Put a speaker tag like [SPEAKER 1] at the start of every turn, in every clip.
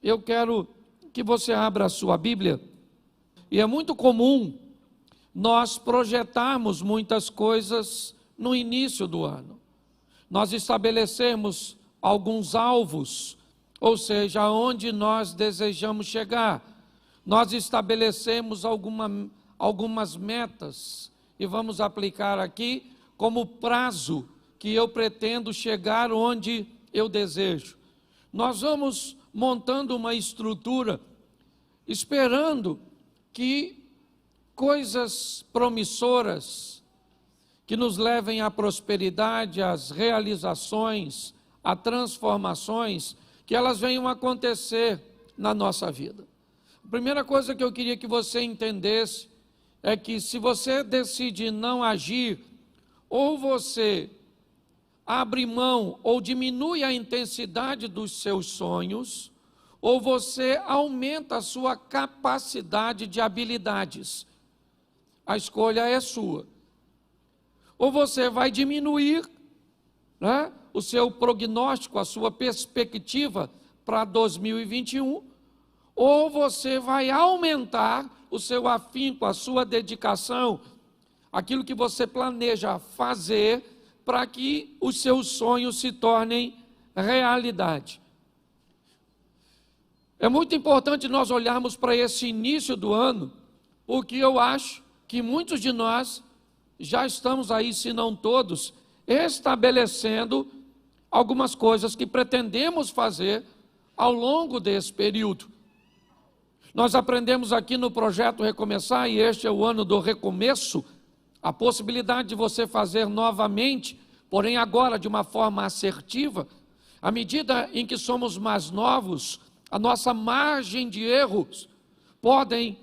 [SPEAKER 1] eu quero que você abra a sua Bíblia. E é muito comum nós projetarmos muitas coisas no início do ano. Nós estabelecemos alguns alvos, ou seja, aonde nós desejamos chegar. Nós estabelecemos algumas metas e vamos aplicar aqui como prazo que eu pretendo chegar onde eu desejo. Nós vamos montando uma estrutura, esperando que coisas promissoras, que nos levem à prosperidade, às realizações, a transformações, que elas venham acontecer na nossa vida. A primeira coisa que eu queria que você entendesse é que se você decide não agir, ou você abre mão ou diminui a intensidade dos seus sonhos, ou você aumenta a sua capacidade de habilidades. A escolha é sua. Ou você vai diminuir, né, o seu prognóstico, a sua perspectiva para 2021, ou você vai aumentar o seu afinco, a sua dedicação, aquilo que você planeja fazer para que os seus sonhos se tornem realidade. É muito importante nós olharmos para esse início do ano, porque eu acho que muitos de nós já estamos aí, se não todos, estabelecendo algumas coisas que pretendemos fazer ao longo desse período. Nós aprendemos aqui no projeto Recomeçar, e este é o ano do recomeço, a possibilidade de você fazer novamente, porém agora de uma forma assertiva. À medida em que somos mais novos, a nossa margem de erros podem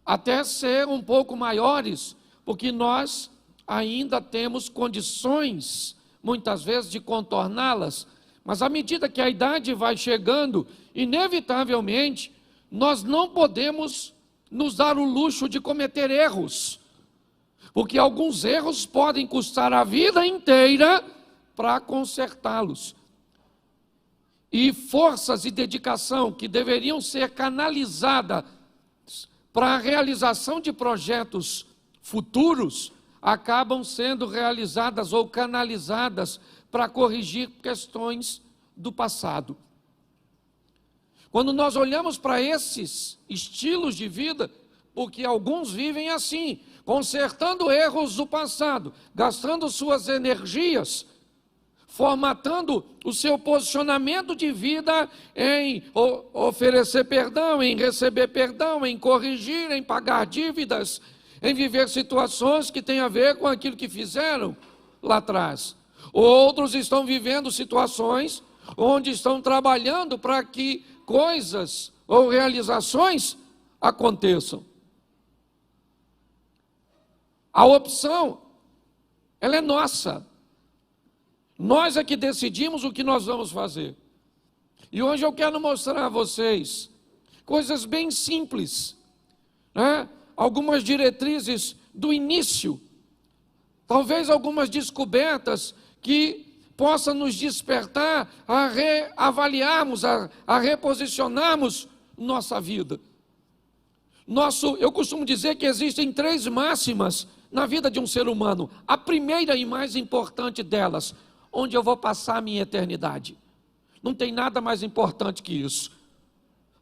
[SPEAKER 1] até ser um pouco maiores, porque nós ainda temos condições, muitas vezes, de contorná-las, mas à medida que a idade vai chegando, inevitavelmente, nós não podemos nos dar o luxo de cometer erros, porque alguns erros podem custar a vida inteira para consertá-los. E forças e dedicação que deveriam ser canalizadas para a realização de projetos futuros, acabam sendo realizadas ou canalizadas para corrigir questões do passado. Quando nós olhamos para esses estilos de vida, porque alguns vivem assim, consertando erros do passado, gastando suas energias, formatando o seu posicionamento de vida em oferecer perdão, em receber perdão, em corrigir, em pagar dívidas, em viver situações que têm a ver com aquilo que fizeram lá atrás. Outros estão vivendo situações onde estão trabalhando para que coisas ou realizações aconteçam. A opção, ela é nossa. Nós é que decidimos o que nós vamos fazer. E hoje eu quero mostrar a vocês coisas bem simples, né? Algumas diretrizes do início, talvez algumas descobertas que possam nos despertar a reavaliarmos, a reposicionarmos nossa vida. Eu costumo dizer que existem 3 máximas na vida de um ser humano. A primeira e mais importante delas: onde eu vou passar a minha eternidade. Não tem nada mais importante que isso.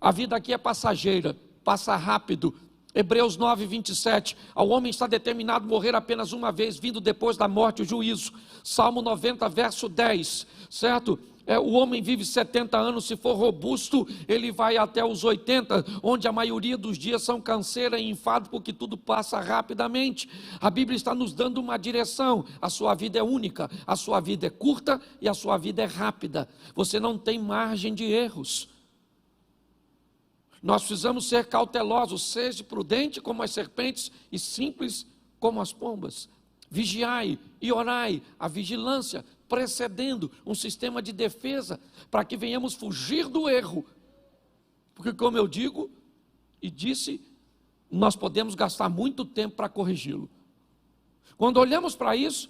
[SPEAKER 1] A vida aqui é passageira, passa rápido. Hebreus 9, 27, ao homem está determinado morrer apenas uma vez, vindo depois da morte o juízo. Salmo 90, verso 10, certo? O homem vive 70 anos, se for robusto, ele vai até os 80, onde a maioria dos dias são canseira e enfado, porque tudo passa rapidamente. A Bíblia está nos dando uma direção: a sua vida é única, a sua vida é curta e a sua vida é rápida. Você não tem margem de erros. Nós precisamos ser cautelosos, seja prudente como as serpentes e simples como as pombas. Vigiai e orai, a vigilância precedendo um sistema de defesa, para que venhamos fugir do erro. Porque, como eu digo e disse, nós podemos gastar muito tempo para corrigi-lo. Quando olhamos para isso,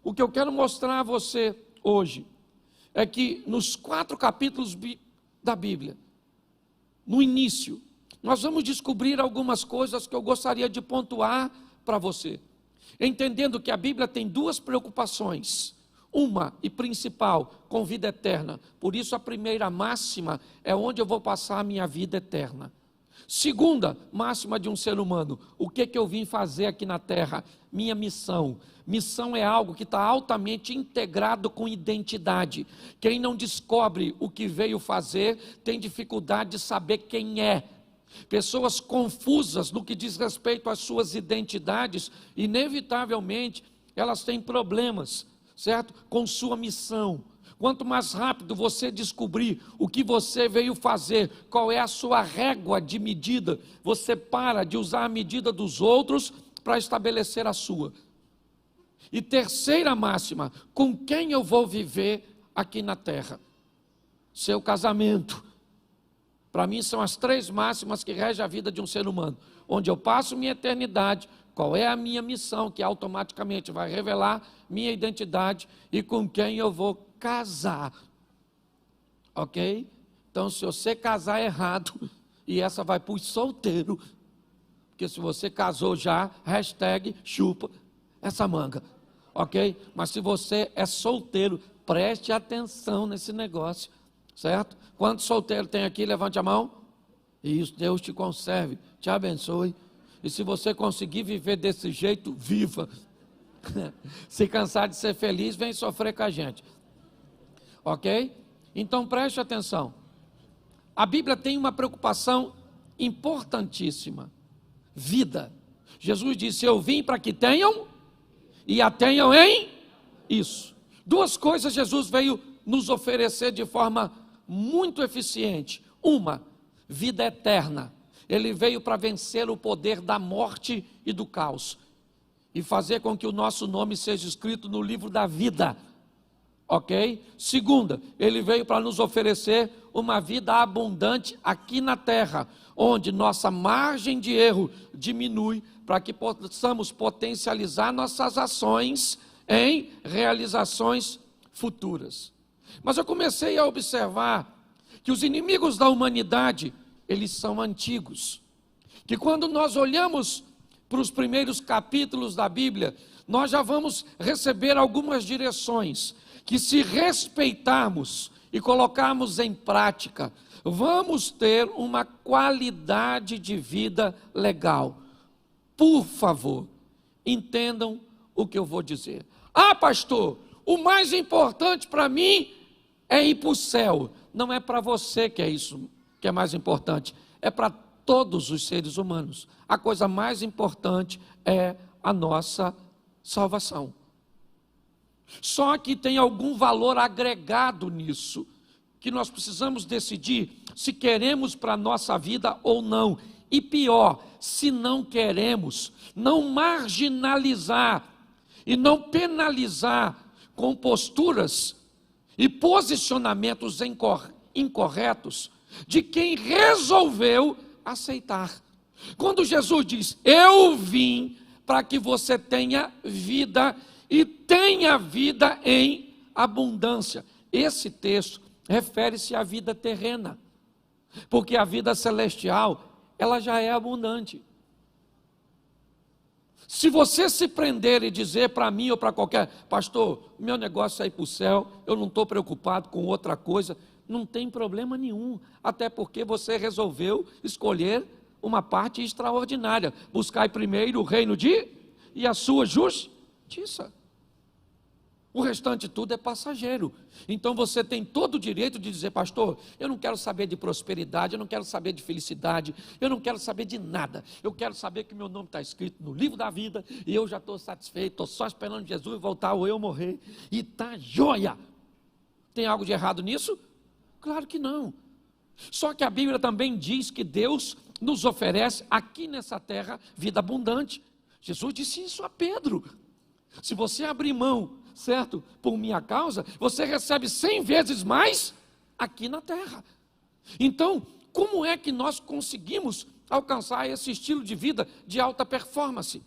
[SPEAKER 1] o que eu quero mostrar a você hoje é que nos 4 capítulos da Bíblia, no início, nós vamos descobrir algumas coisas que eu gostaria de pontuar para você. Entendendo que a Bíblia tem duas preocupações. Uma e principal, com vida eterna. Por isso a primeira máxima é onde eu vou passar a minha vida eterna. Segunda máxima de um ser humano, o que eu vim fazer aqui na terra? Minha missão. Missão é algo que está altamente integrado com identidade. Quem não descobre o que veio fazer, tem dificuldade de saber quem é. Pessoas confusas no que diz respeito às suas identidades, inevitavelmente, elas têm problemas, certo? Com sua missão. Quanto mais rápido você descobrir o que você veio fazer, qual é a sua régua de medida, você para de usar a medida dos outros para estabelecer a sua. E terceira máxima, com quem eu vou viver aqui na terra? Seu casamento. Para mim são as três máximas que regem a vida de um ser humano. Onde eu passo minha eternidade, qual é a minha missão, que automaticamente vai revelar minha identidade, e com quem eu vou casar. Ok? Então, se você casar errado, e essa vai para os solteiros, porque se você casou já, hashtag chupa essa manga. Ok? Mas se você é solteiro, preste atenção nesse negócio. Certo? Quantos solteiros tem aqui? Levante a mão. Isso, Deus te conserve, te abençoe. E se você conseguir viver desse jeito, viva. Se cansar de ser feliz, vem sofrer com a gente. Ok? Então preste atenção. A Bíblia tem uma preocupação importantíssima. Vida. Jesus disse, eu vim para que tenham e a tenham em isso. Duas coisas Jesus veio nos oferecer de forma muito eficiente. Uma, vida eterna. Ele veio para vencer o poder da morte e do caos e fazer com que o nosso nome seja escrito no livro da vida. Ok? Segunda, ele veio para nos oferecer uma vida abundante aqui na terra, onde nossa margem de erro diminui, para que possamos potencializar nossas ações em realizações futuras. Mas eu comecei a observar que os inimigos da humanidade, eles são antigos. Que quando nós olhamos para os primeiros capítulos da Bíblia, nós já vamos receber algumas direções, que se respeitarmos e colocarmos em prática, vamos ter uma qualidade de vida legal. Por favor, entendam o que eu vou dizer. Ah, pastor, o mais importante para mim é ir para o céu. Não é para você que é isso que é mais importante, é para todos os seres humanos. A coisa mais importante é a nossa salvação. Só que tem algum valor agregado nisso, que nós precisamos decidir se queremos para a nossa vida ou não. E pior, se não queremos, não marginalizar e não penalizar com posturas e posicionamentos incorretos de quem resolveu aceitar. Quando Jesus diz, eu vim para que você tenha vida e tenha vida em abundância. Esse texto refere-se à vida terrena, porque a vida celestial, ela já é abundante. Se você se prender e dizer para mim ou para qualquer, pastor, meu negócio é ir para o céu, eu não estou preocupado com outra coisa, não tem problema nenhum, até porque você resolveu escolher uma parte extraordinária, buscar primeiro o reino e a sua justiça. O restante tudo é passageiro. Então você tem todo o direito de dizer, pastor, eu não quero saber de prosperidade, eu não quero saber de felicidade, eu não quero saber de nada. Eu quero saber que meu nome está escrito no livro da vida e eu já estou satisfeito, estou só esperando Jesus voltar ou eu morrer. E está joia. Tem algo de errado nisso? Claro que não. Só que a Bíblia também diz que Deus nos oferece aqui nessa terra vida abundante. Jesus disse isso a Pedro. Se você abrir mão, certo, por minha causa, você recebe 100 vezes mais aqui na terra. Então, como é que nós conseguimos alcançar esse estilo de vida de alta performance,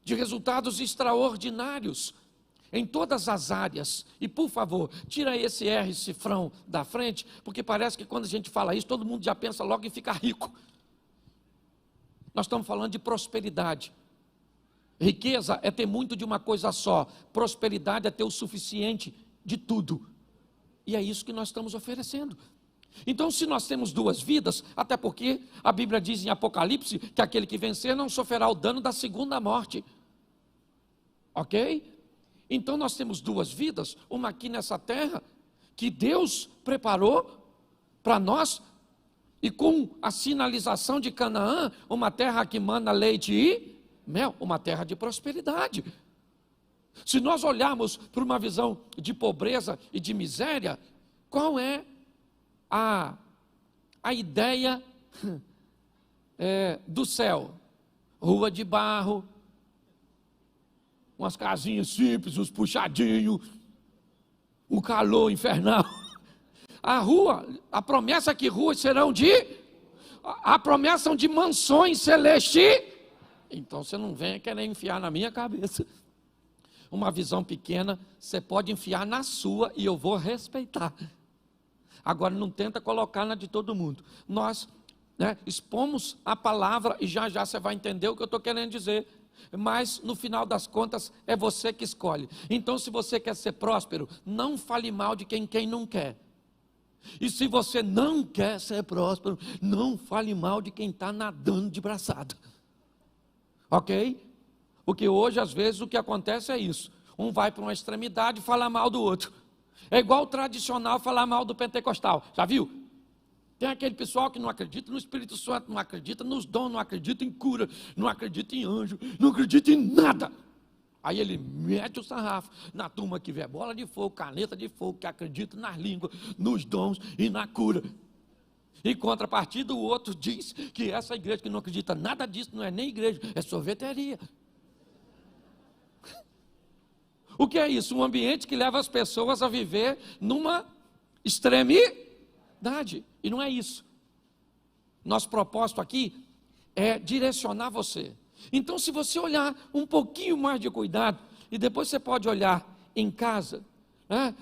[SPEAKER 1] de resultados extraordinários? em todas as áreas. E por favor, tira esse R cifrão da frente, porque parece que quando a gente fala isso, todo mundo já pensa logo em ficar rico. Nós estamos falando de prosperidade. Riqueza é ter muito de uma coisa só. Prosperidade é ter o suficiente de tudo. E é isso que nós estamos oferecendo. Então, se nós temos duas vidas, até porque a Bíblia diz em Apocalipse que aquele que vencer não sofrerá o dano da segunda morte. Ok? Então nós temos duas vidas, uma aqui nessa terra, que Deus preparou para nós, e com a sinalização de Canaã, uma terra que mana leite e mel, uma terra de prosperidade. Se nós olharmos para uma visão de pobreza e de miséria, qual é a ideia do céu? Rua de barro, umas casinhas simples, uns puxadinhos, um calor infernal. A promessa é que ruas serão a promessa são de mansões celestes. Então você não venha querer enfiar na minha cabeça. Uma visão pequena, você pode enfiar na sua e eu vou respeitar. Agora não tenta colocar na de todo mundo. Nós expomos a palavra e já você vai entender o que eu estou querendo dizer. Mas no final das contas é você que escolhe. Então, se você quer ser próspero, não fale mal de quem não quer. E se você não quer ser próspero, não fale mal de quem está nadando de braçada. Ok? Porque hoje, às vezes, o que acontece é isso. Um vai para uma extremidade e fala mal do outro. É igual o tradicional falar mal do pentecostal. Já viu? Tem aquele pessoal que não acredita no Espírito Santo, não acredita nos dons, não acredita em cura, não acredita em anjo, não acredita em nada. Aí ele mete o sarrafo na turma que vê bola de fogo, caneta de fogo, que acredita nas línguas, nos dons e na cura. Em contrapartida, o outro diz que essa igreja que não acredita nada disso, não é nem igreja, é sorveteria. O que é isso? Um ambiente que leva as pessoas a viver numa extremidade. E não é isso. Nosso propósito aqui é direcionar você. Então, se você olhar um pouquinho mais de cuidado, e depois você pode olhar em casa,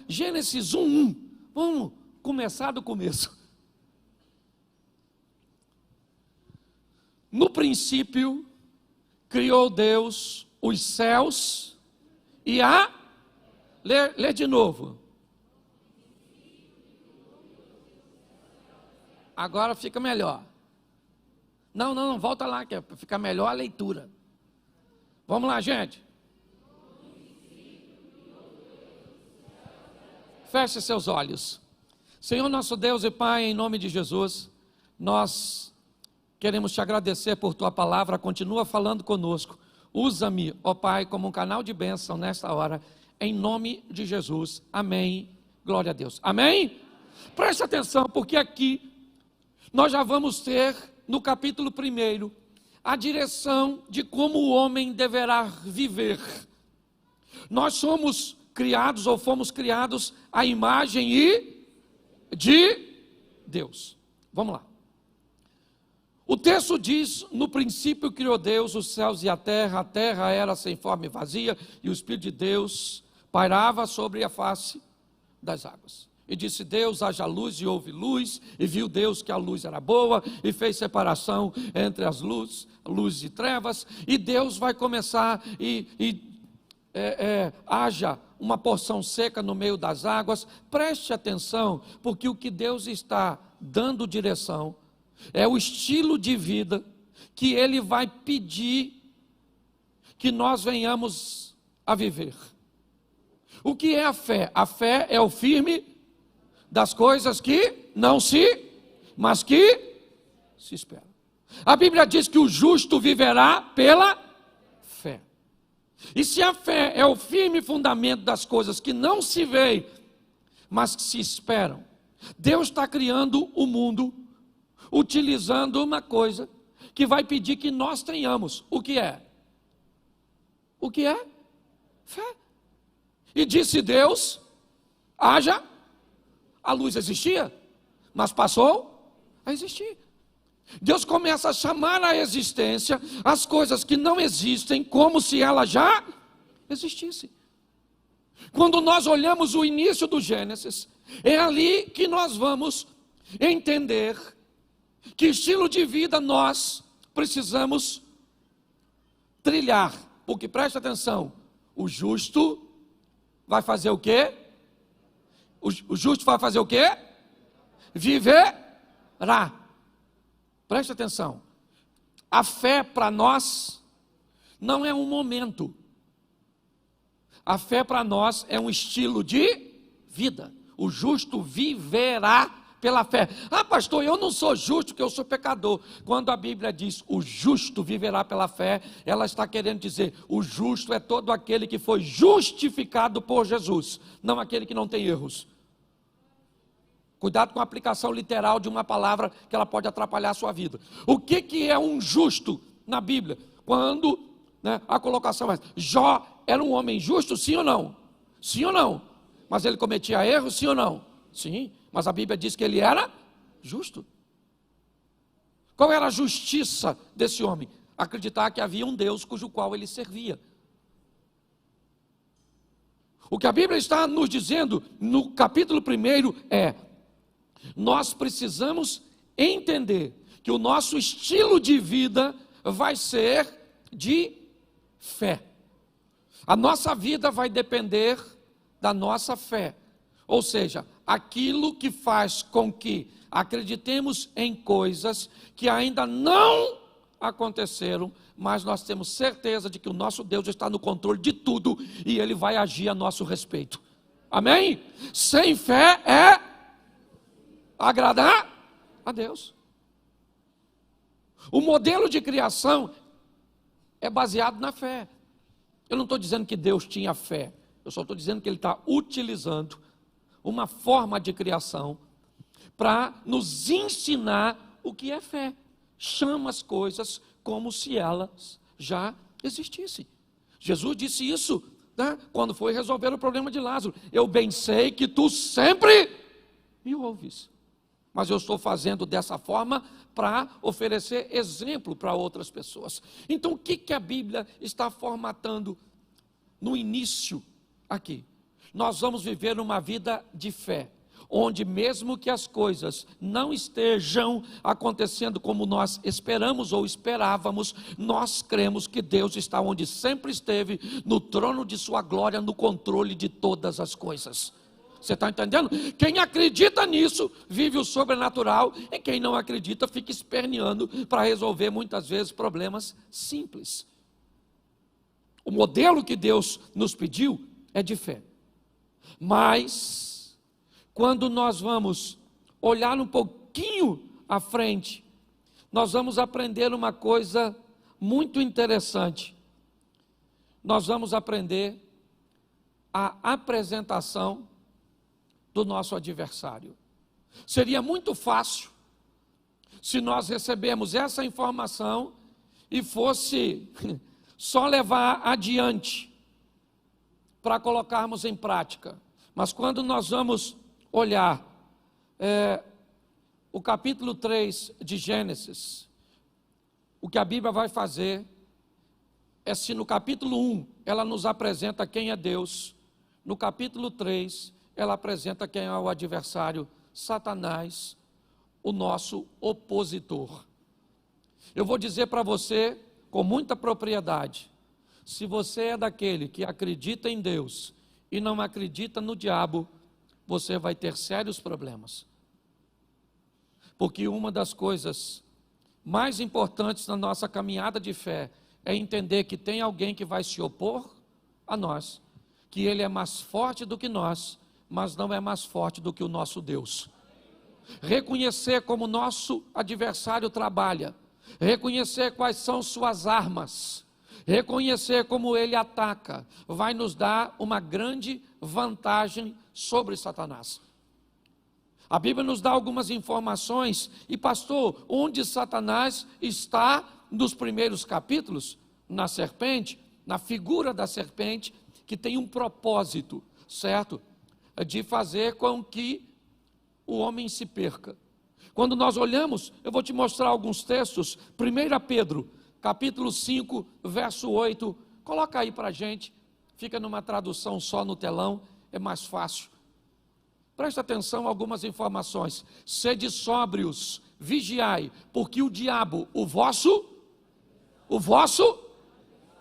[SPEAKER 1] Gênesis 1:1, vamos começar do começo. No princípio, criou Deus os céus e a... Lê de novo. Agora fica melhor. Não, volta lá, que fica melhor a leitura. Vamos lá, gente. Feche seus olhos. Senhor nosso Deus e Pai, em nome de Jesus, nós queremos te agradecer por tua palavra, continua falando conosco. Usa-me, ó Pai, como um canal de bênção nesta hora, em nome de Jesus. Amém. Glória a Deus. Amém? Preste atenção, porque aqui nós já vamos ter, no capítulo 1, a direção de como o homem deverá viver. Nós somos criados, ou fomos criados, à imagem e de Deus. Vamos lá. O texto diz, no princípio criou Deus os céus e a terra era sem forma e vazia, e o Espírito de Deus pairava sobre a face das águas. E disse Deus, haja luz, e houve luz, e viu Deus que a luz era boa, e fez separação entre as luz e trevas, e Deus vai começar, haja uma porção seca no meio das águas. Preste atenção, porque o que Deus está dando direção, é o estilo de vida que Ele vai pedir que nós venhamos a viver. O que é a fé? A fé é o firme das coisas que não mas que se esperam. A Bíblia diz que o justo viverá pela fé. E se a fé é o firme fundamento das coisas que não se veem, mas que se esperam, Deus está criando o mundo utilizando uma coisa que vai pedir que nós tenhamos. O que é? O que é? Fé. E disse Deus, haja. A luz existia, mas passou a existir. Deus começa a chamar à existência as coisas que não existem como se elas já existissem. Quando nós olhamos o início do Gênesis, é ali que nós vamos entender que estilo de vida nós precisamos trilhar. Porque preste atenção, o justo vai fazer o quê? O justo vai fazer o quê? Viverá. Preste atenção. A fé para nós não é um momento. A fé para nós é um estilo de vida. O justo viverá pela fé. Ah, pastor, eu não sou justo porque eu sou pecador. Quando a Bíblia diz o justo viverá pela fé, ela está querendo dizer o justo é todo aquele que foi justificado por Jesus, não aquele que não tem erros. Cuidado com a aplicação literal de uma palavra que ela pode atrapalhar a sua vida. O que é um justo na Bíblia? Quando a colocação é: Jó era um homem justo, sim ou não? Sim ou não? Mas ele cometia erros, sim ou não? Sim, mas a Bíblia diz que ele era justo. Qual era a justiça desse homem? Acreditar que havia um Deus cujo qual ele servia. O que a Bíblia está nos dizendo no capítulo 1 é: nós precisamos entender que o nosso estilo de vida vai ser de fé. A nossa vida vai depender da nossa fé. Ou seja, aquilo que faz com que acreditemos em coisas que ainda não aconteceram, mas nós temos certeza de que o nosso Deus está no controle de tudo e Ele vai agir a nosso respeito. Amém? Sem fé é agradar a Deus. O modelo de criação é baseado na fé. Eu não estou dizendo que Deus tinha fé, eu só estou dizendo que Ele está utilizando uma forma de criação para nos ensinar o que é fé. Chama as coisas como se elas já existissem. Jesus disse isso, quando foi resolver o problema de Lázaro. Eu bem sei que tu sempre me ouves, mas eu estou fazendo dessa forma para oferecer exemplo para outras pessoas. Então o que a Bíblia está formatando no início aqui? Nós vamos viver uma vida de fé, onde mesmo que as coisas não estejam acontecendo como nós esperamos ou esperávamos, nós cremos que Deus está onde sempre esteve, no trono de sua glória, no controle de todas as coisas. Você está entendendo? Quem acredita nisso, vive o sobrenatural, e quem não acredita, fica esperneando para resolver muitas vezes problemas simples. O modelo que Deus nos pediu é de fé. Mas, quando nós vamos olhar um pouquinho à frente, nós vamos aprender uma coisa muito interessante. Nós vamos aprender a apresentação do nosso adversário. Seria muito fácil se nós recebemos essa informação e fosse só levar adiante para colocarmos em prática. Mas quando nós vamos olhar o capítulo 3 de Gênesis, o que a Bíblia vai fazer é, se no capítulo 1 ela nos apresenta quem é Deus, no capítulo 3 ela apresenta quem é o adversário, Satanás, o nosso opositor. Eu vou dizer para você com muita propriedade: se você é daquele que acredita em Deus e não acredita no diabo, você vai ter sérios problemas. Porque uma das coisas mais importantes na nossa caminhada de fé é entender que tem alguém que vai se opor a nós, que ele é mais forte do que nós, mas não é mais forte do que o nosso Deus. Reconhecer como nosso adversário trabalha, reconhecer quais são suas armas, reconhecer como ele ataca, vai nos dar uma grande vantagem sobre Satanás. A Bíblia nos dá algumas informações, e pastor, onde Satanás está nos primeiros capítulos? Na serpente, na figura da serpente, que tem um propósito, certo? De fazer com que o homem se perca. Quando nós olhamos, eu vou te mostrar alguns textos. 1 Pedro, capítulo 5, verso 8, coloca aí para a gente, fica numa tradução só no telão, é mais fácil. Presta atenção a algumas informações. Sede sóbrios, vigiai, porque o diabo, o vosso,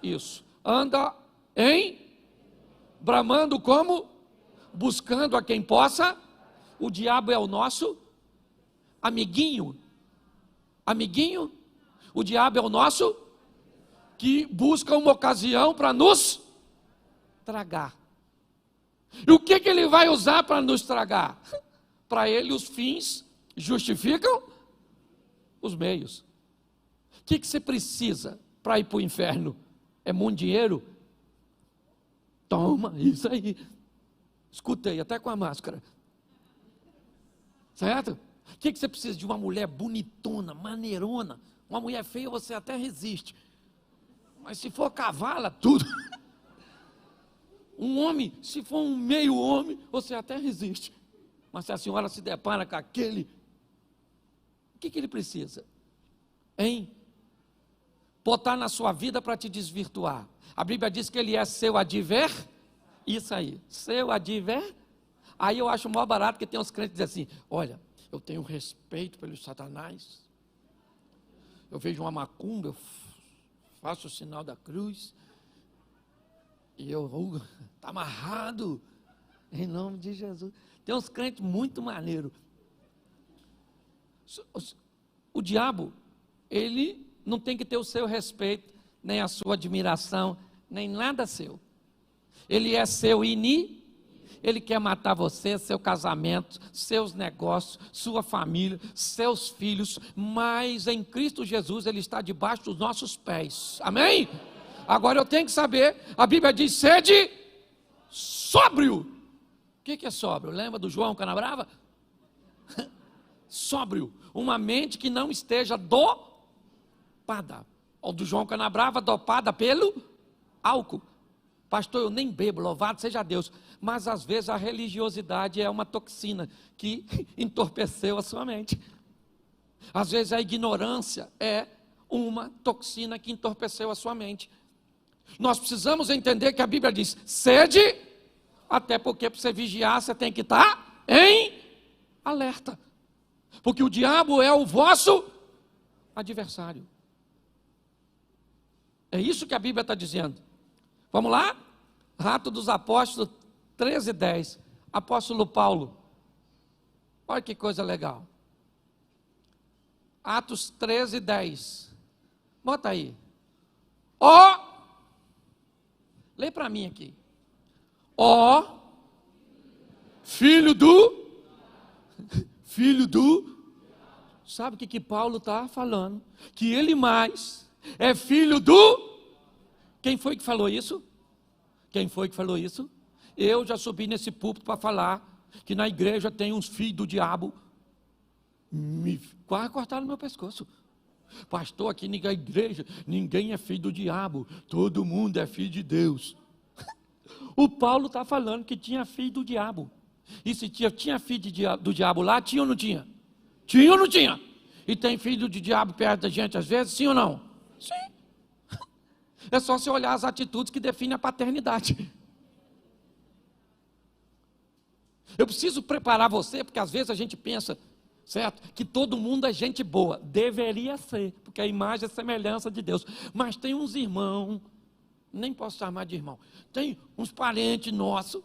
[SPEAKER 1] isso, anda bramando como? Buscando a quem possa. O diabo é o nosso amiguinho. Amiguinho? O diabo é o nosso que busca uma ocasião para nos tragar. E o que ele vai usar para nos tragar? Para ele os fins justificam os meios. O que você precisa para ir para o inferno? É muito dinheiro? Toma, isso aí. Escutei, até com a máscara. Certo? O que você precisa? De uma mulher bonitona, maneirona. Uma mulher feia você até resiste. Mas se for cavala, tudo. Um homem, se for um meio homem, você até resiste. Mas se a senhora se depara com aquele, o que ele precisa? Botar na sua vida para te desvirtuar. A Bíblia diz que ele é seu isso aí, seu Aí eu acho maior barato que tem uns crentes que dizem assim, olha, eu tenho respeito pelo Satanás, eu vejo uma macumba, eu faço o sinal da cruz, e eu, está amarrado, em nome de Jesus. Tem uns crentes muito maneiros. O diabo, ele não tem que ter o seu respeito, nem a sua admiração, nem nada seu. Ele é seu ele quer matar você, seu casamento, seus negócios, sua família, seus filhos, mas em Cristo Jesus ele está debaixo dos nossos pés. Amém? Agora eu tenho que saber, a Bíblia diz, sede sóbrio. O que é sóbrio? Lembra do João Canabrava? Sóbrio, uma mente que não esteja dopada. Ou do João Canabrava, dopada pelo álcool. Pastor, eu nem bebo, louvado seja Deus. Mas às vezes a religiosidade é uma toxina que entorpeceu a sua mente. Às vezes a ignorância é uma toxina que entorpeceu a sua mente. Nós precisamos entender que a Bíblia diz, sede, até porque para você vigiar você tem que estar em alerta. Porque o diabo é o vosso adversário. É isso que a Bíblia está dizendo. Vamos lá? Atos dos Apóstolos 13:10. Apóstolo Paulo. Olha que coisa legal. Atos 13:10. Bota aí. Lê para mim aqui. Filho do. Sabe o que Paulo está falando? Que ele mais é filho do. Quem foi que falou isso? Eu já subi nesse púlpito para falar que na igreja tem uns filhos do diabo. Quase cortaram meu pescoço. Pastor, aqui na igreja ninguém é filho do diabo, todo mundo é filho de Deus. O Paulo está falando que tinha filho do diabo. E se tinha filho do diabo lá, tinha ou não tinha? Tinha ou não tinha? E tem filho de diabo perto da gente às vezes, sim ou não? Sim. É só você olhar as atitudes que definem a paternidade. Eu preciso preparar você, porque às vezes a gente pensa, certo? Que todo mundo é gente boa. Deveria ser, porque a imagem é semelhança de Deus. Mas tem uns irmãos, nem posso chamar de irmão, tem uns parentes nossos,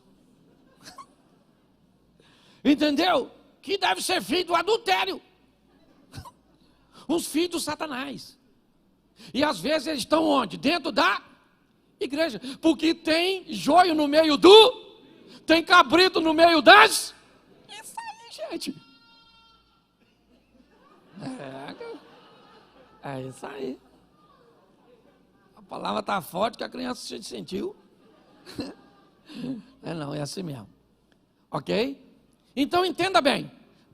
[SPEAKER 1] entendeu? Que deve ser filho do adultério. Uns filhos do Satanás. E às vezes eles estão onde? Dentro da igreja. Porque tem joio no meio tem cabrito no meio das. Isso aí, gente. É isso aí. A palavra está forte que a criança se sentiu. Não, é assim mesmo. Ok? Então entenda bem.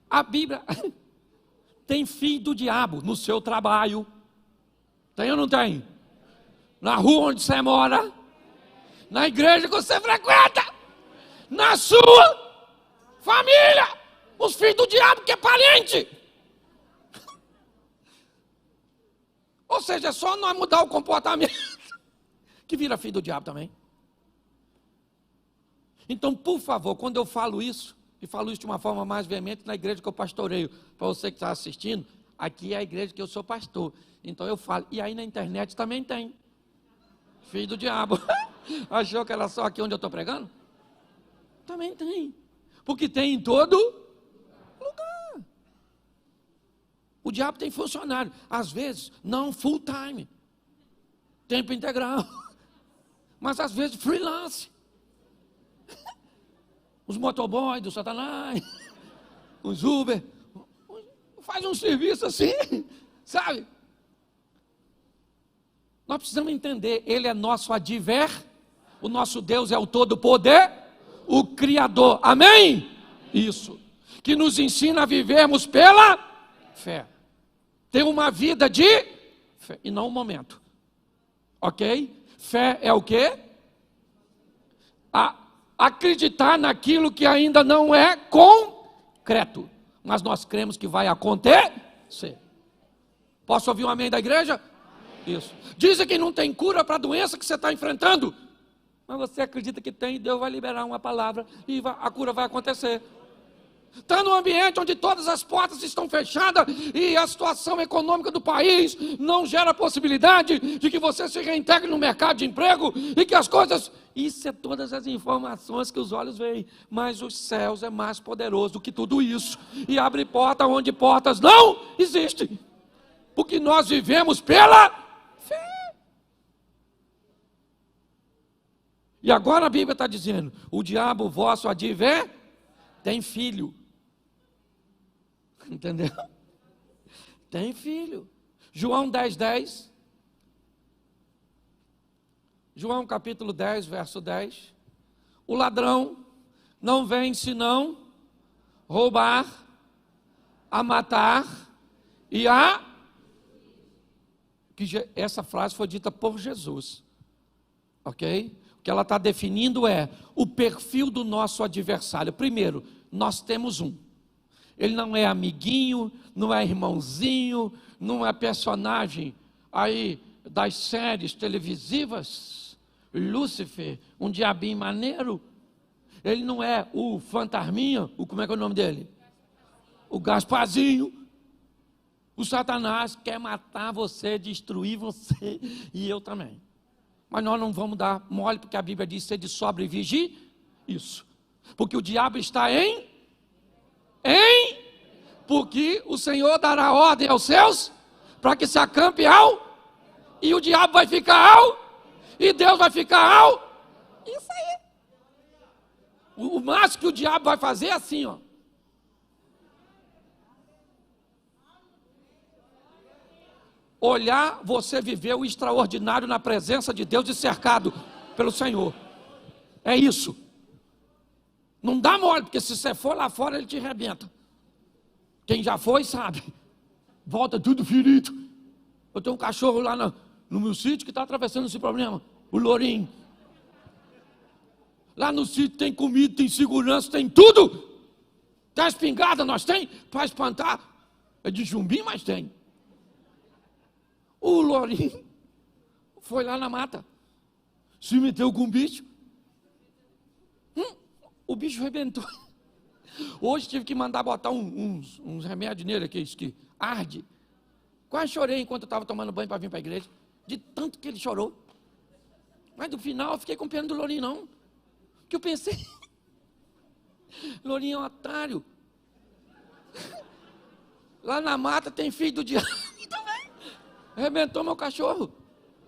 [SPEAKER 1] A Bíblia tem filho do diabo no seu trabalho. Tem ou não tem? Na rua onde você mora, na igreja que você frequenta, na sua família, os filhos do diabo que é parente. Ou seja, é só nós mudar o comportamento que vira filho do diabo também. Então, por favor, quando eu falo isso, e falo isso de uma forma mais veemente na igreja que eu pastoreio, para você que está assistindo, aqui é a igreja que eu sou pastor. Então eu falo, e aí na internet também tem. Filho do diabo. Achou que era só aqui onde eu estou pregando? Também tem. Porque tem em todo lugar. O diabo tem funcionário. Às vezes, não full time. Tempo integral. Mas às vezes freelance. Os motoboys do Satanás. Os Uber. Faz um serviço assim. Sabe? Nós precisamos entender. Ele é nosso o nosso Deus é o todo-poder, o Criador, amém? Isso, que nos ensina a vivermos pela fé, ter uma vida de fé, e não um momento, ok? Fé é o quê? Acreditar naquilo que ainda não é concreto, mas nós cremos que vai acontecer. Posso ouvir um amém da igreja? Isso. Dizem que não tem cura para a doença que você está enfrentando, mas você acredita que tem, e Deus vai liberar uma palavra e a cura vai acontecer. Está num ambiente onde todas as portas estão fechadas e a situação econômica do país não gera possibilidade de que você se reintegre no mercado de emprego e que as coisas... Isso é todas as informações que os olhos veem, mas os céus é mais poderoso do que tudo isso e abre porta onde portas não existem, porque nós vivemos pela fé. E agora a Bíblia está dizendo, o diabo vosso adver tem filho. Entendeu? Tem filho. João 10:10. João capítulo 10, verso 10. O ladrão não vem senão roubar, a matar e a... Essa frase foi dita por Jesus. Ok? O que ela está definindo é o perfil do nosso adversário. Primeiro, nós temos um. Ele não é amiguinho, não é irmãozinho, não é personagem aí das séries televisivas, Lúcifer, um diabinho maneiro. Ele não é o fantasminha, como é que é o nome dele? O Gasparzinho. O Satanás quer matar você, destruir você, e eu também. Mas nós não vamos dar mole, porque a Bíblia diz ser de sóbrio e vigie. Isso. Porque o diabo está porque o Senhor dará ordem aos seus, para que se acampe e o diabo vai ficar e Deus vai ficar Isso aí. O máximo que o diabo vai fazer é assim, ó. Olhar você viver o extraordinário na presença de Deus e cercado pelo Senhor. É isso. Não dá mole, porque se você for lá fora, ele te arrebenta. Quem já foi sabe. Volta tudo ferido. Eu tenho um cachorro lá no meu sítio que está atravessando esse problema. O Lourinho. Lá no sítio tem comida, tem segurança, tem tudo. Tem a espingarda, nós tem, para espantar. É de zumbi, mas tem. O Lourinho foi lá na mata. Se meteu com o bicho. O bicho arrebentou. Hoje tive que mandar botar uns remédios nele aqui, que arde. Quase chorei enquanto eu estava tomando banho para vir para a igreja. De tanto que ele chorou. Mas no final eu fiquei com pena do Lourinho, não. Porque eu pensei, Lourinho é um otário. Lá na mata tem filho do diabo. Arrebentou meu cachorro.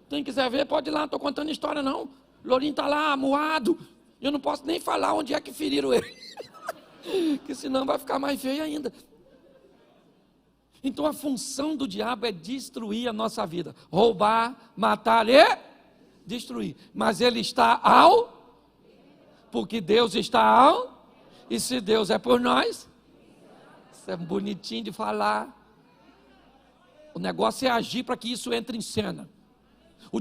[SPEAKER 1] Quem quiser ver, pode ir lá, não estou contando história não. Lourinho está lá, amuado. Eu não posso nem falar onde é que feriram ele. Que senão vai ficar mais feio ainda. Então a função do diabo é destruir a nossa vida. Roubar, matar e destruir. Mas ele está porque Deus está e se Deus é por nós, isso é bonitinho de falar. O negócio é agir para que isso entre em cena.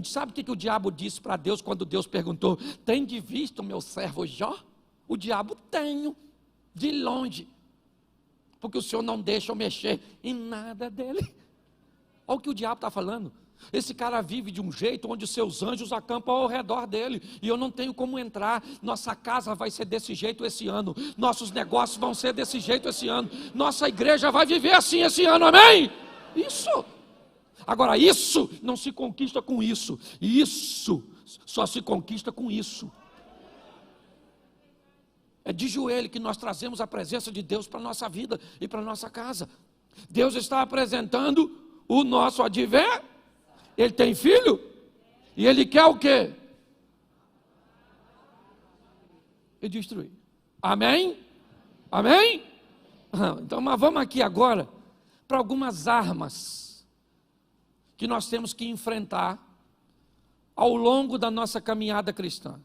[SPEAKER 1] Sabe o que o diabo disse para Deus quando Deus perguntou: tem de vista o meu servo Jó? O diabo: tenho, de longe, porque o Senhor não deixa eu mexer em nada dele. Olha o que o diabo está falando. Esse cara vive de um jeito onde seus anjos acampam ao redor dele, e eu não tenho como entrar. Nossa casa vai ser desse jeito esse ano, nossos negócios vão ser desse jeito esse ano, nossa igreja vai viver assim esse ano, amém? Isso. Agora, isso não se conquista com isso, isso só se conquista com isso. É de joelho que nós trazemos a presença de Deus para a nossa vida e para a nossa casa. Deus está apresentando o nosso adversário. Ele tem filho e ele quer o quê? E destruir. Amém? Amém? Então, mas vamos aqui agora para algumas armas que nós temos que enfrentar ao longo da nossa caminhada cristã.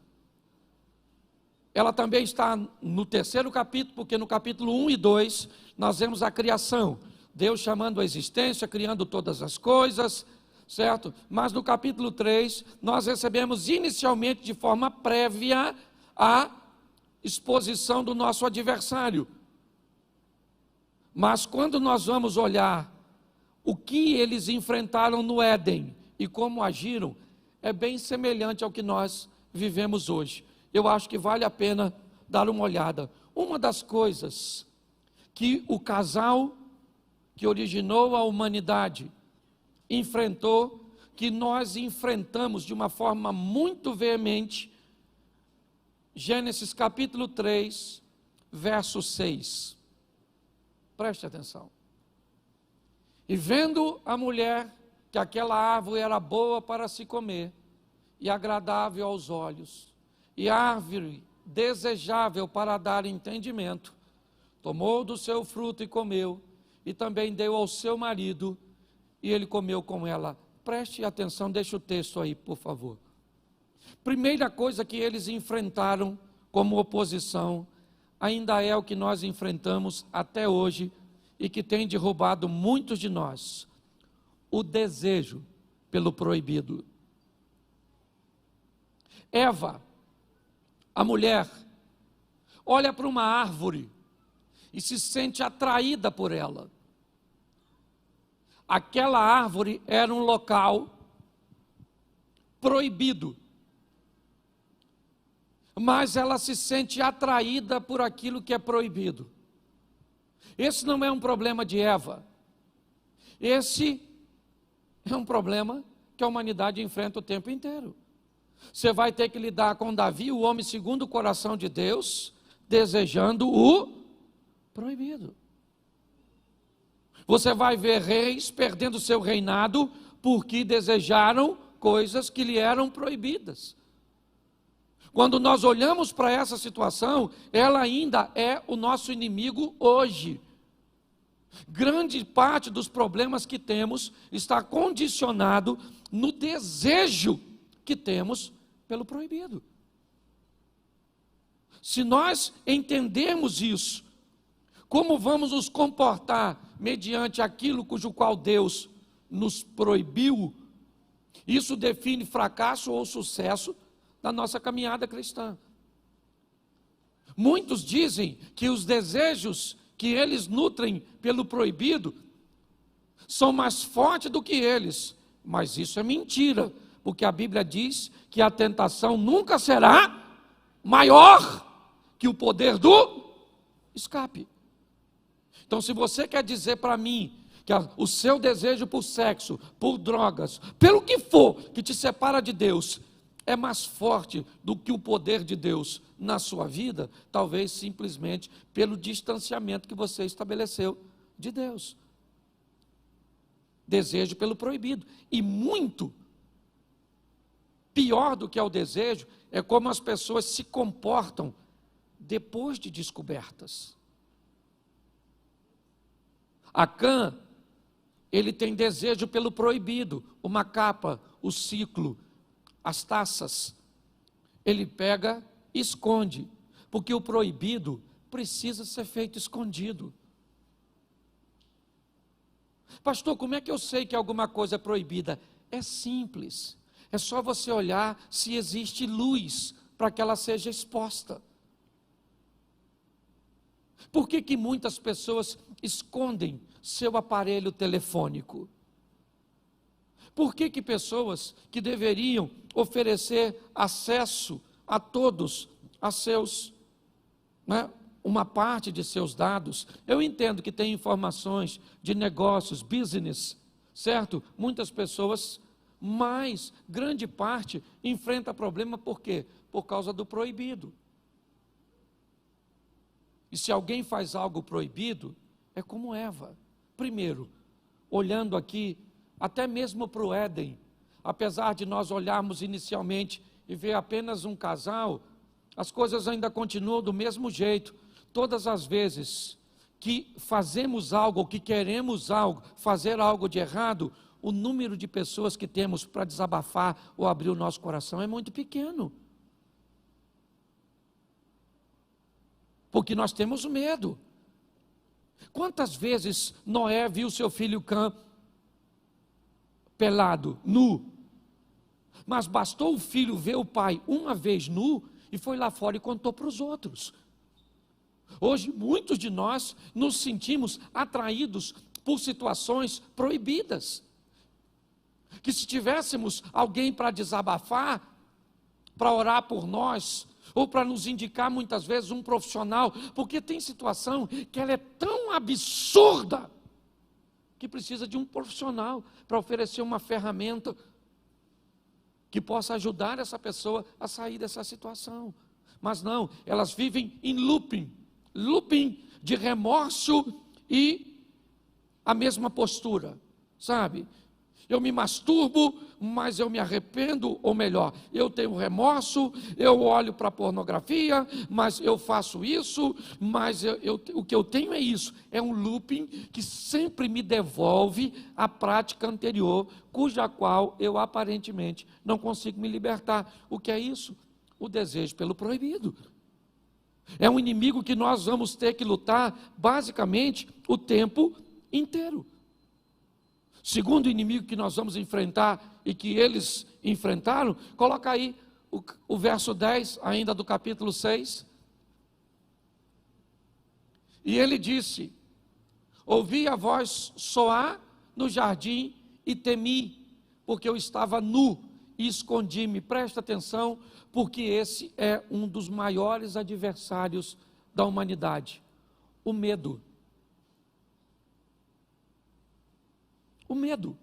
[SPEAKER 1] Ela também está no 3º capítulo, porque no capítulo 1 e 2 nós vemos a criação, Deus chamando a existência, criando todas as coisas, certo? Mas no capítulo 3 nós recebemos inicialmente de forma prévia a exposição do nosso adversário. Mas quando nós vamos olhar o que eles enfrentaram no Éden e como agiram, é bem semelhante ao que nós vivemos hoje. Eu acho que vale a pena dar uma olhada. Uma das coisas que o casal que originou a humanidade enfrentou, que nós enfrentamos de uma forma muito veemente, Gênesis capítulo 3, verso 6. Preste atenção. E vendo a mulher que aquela árvore era boa para se comer, e agradável aos olhos, e árvore desejável para dar entendimento, tomou do seu fruto e comeu, e também deu ao seu marido, e ele comeu com ela. Preste atenção, deixa o texto aí, por favor. Primeira coisa que eles enfrentaram como oposição, ainda é o que nós enfrentamos até hoje, e que tem derrubado muitos de nós: o desejo pelo proibido. Eva, a mulher, olha para uma árvore e se sente atraída por ela. Aquela árvore era um local proibido, mas ela se sente atraída por aquilo que é proibido. Esse não é um problema de Eva, esse é um problema que a humanidade enfrenta o tempo inteiro. Você vai ter que lidar com Davi, o homem segundo o coração de Deus, desejando o proibido. Você vai ver reis perdendo seu reinado porque desejaram coisas que lhe eram proibidas. Quando nós olhamos para essa situação, ela ainda é o nosso inimigo hoje. Grande parte dos problemas que temos está condicionado no desejo que temos pelo proibido. Se nós entendermos isso, como vamos nos comportar mediante aquilo cujo qual Deus nos proibiu, isso define fracasso ou sucesso da nossa caminhada cristã. Muitos dizem que os desejos que eles nutrem pelo proibido são mais fortes do que eles, mas isso é mentira, porque a Bíblia diz que a tentação nunca será maior que o poder do escape. Então, se você quer dizer para mim que o seu desejo por sexo, por drogas, pelo que for que te separa de Deus, é mais forte do que o poder de Deus na sua vida, talvez simplesmente pelo distanciamento que você estabeleceu de Deus. Desejo pelo proibido. E muito pior do que é o desejo, é como as pessoas se comportam depois de descobertas. Acã, ele tem desejo pelo proibido, uma capa, o ciclo, as taças. Ele pega e esconde, porque o proibido precisa ser feito escondido. Pastor, como é que eu sei que alguma coisa é proibida? É simples, é só você olhar se existe luz para que ela seja exposta. Por que muitas pessoas escondem seu aparelho telefônico? Por que pessoas que deveriam oferecer acesso a todos, a seus, uma parte de seus dados? Eu entendo que tem informações de negócios, business, certo? Muitas pessoas, mas grande parte enfrenta problema por quê? Por causa do proibido. E se alguém faz algo proibido, é como Eva. Primeiro, olhando aqui, até mesmo para o Éden, apesar de nós olharmos inicialmente e ver apenas um casal, as coisas ainda continuam do mesmo jeito. Todas as vezes que fazemos algo, que queremos algo, fazer algo de errado, o número de pessoas que temos para desabafar ou abrir o nosso coração é muito pequeno. Porque nós temos medo. Quantas vezes Noé viu seu filho Cã pelado, nu? Mas bastou o filho ver o pai uma vez nu e foi lá fora e contou para os outros. Hoje, muitos de nós nos sentimos atraídos por situações proibidas. Que se tivéssemos alguém para desabafar, para orar por nós, ou para nos indicar muitas vezes um profissional, porque tem situação que ela é tão absurda, que precisa de um profissional para oferecer uma ferramenta que possa ajudar essa pessoa a sair dessa situação. Mas não, elas vivem em looping de remorso e a mesma postura, sabe? Eu me masturbo, mas eu me arrependo, ou melhor, eu tenho remorso, eu olho para a pornografia, mas eu faço isso, mas o que eu tenho é isso, é um looping que sempre me devolve a prática anterior, cuja qual eu aparentemente não consigo me libertar. O que é isso? O desejo pelo proibido. É um inimigo que nós vamos ter que lutar basicamente o tempo inteiro. Segundo inimigo que nós vamos enfrentar e que eles enfrentaram, coloca aí o verso 10 ainda do capítulo 6. E ele disse: ouvi a voz soar no jardim e temi, porque eu estava nu e escondi-me. Presta atenção, porque esse é um dos maiores adversários da humanidade, o medo. O medo.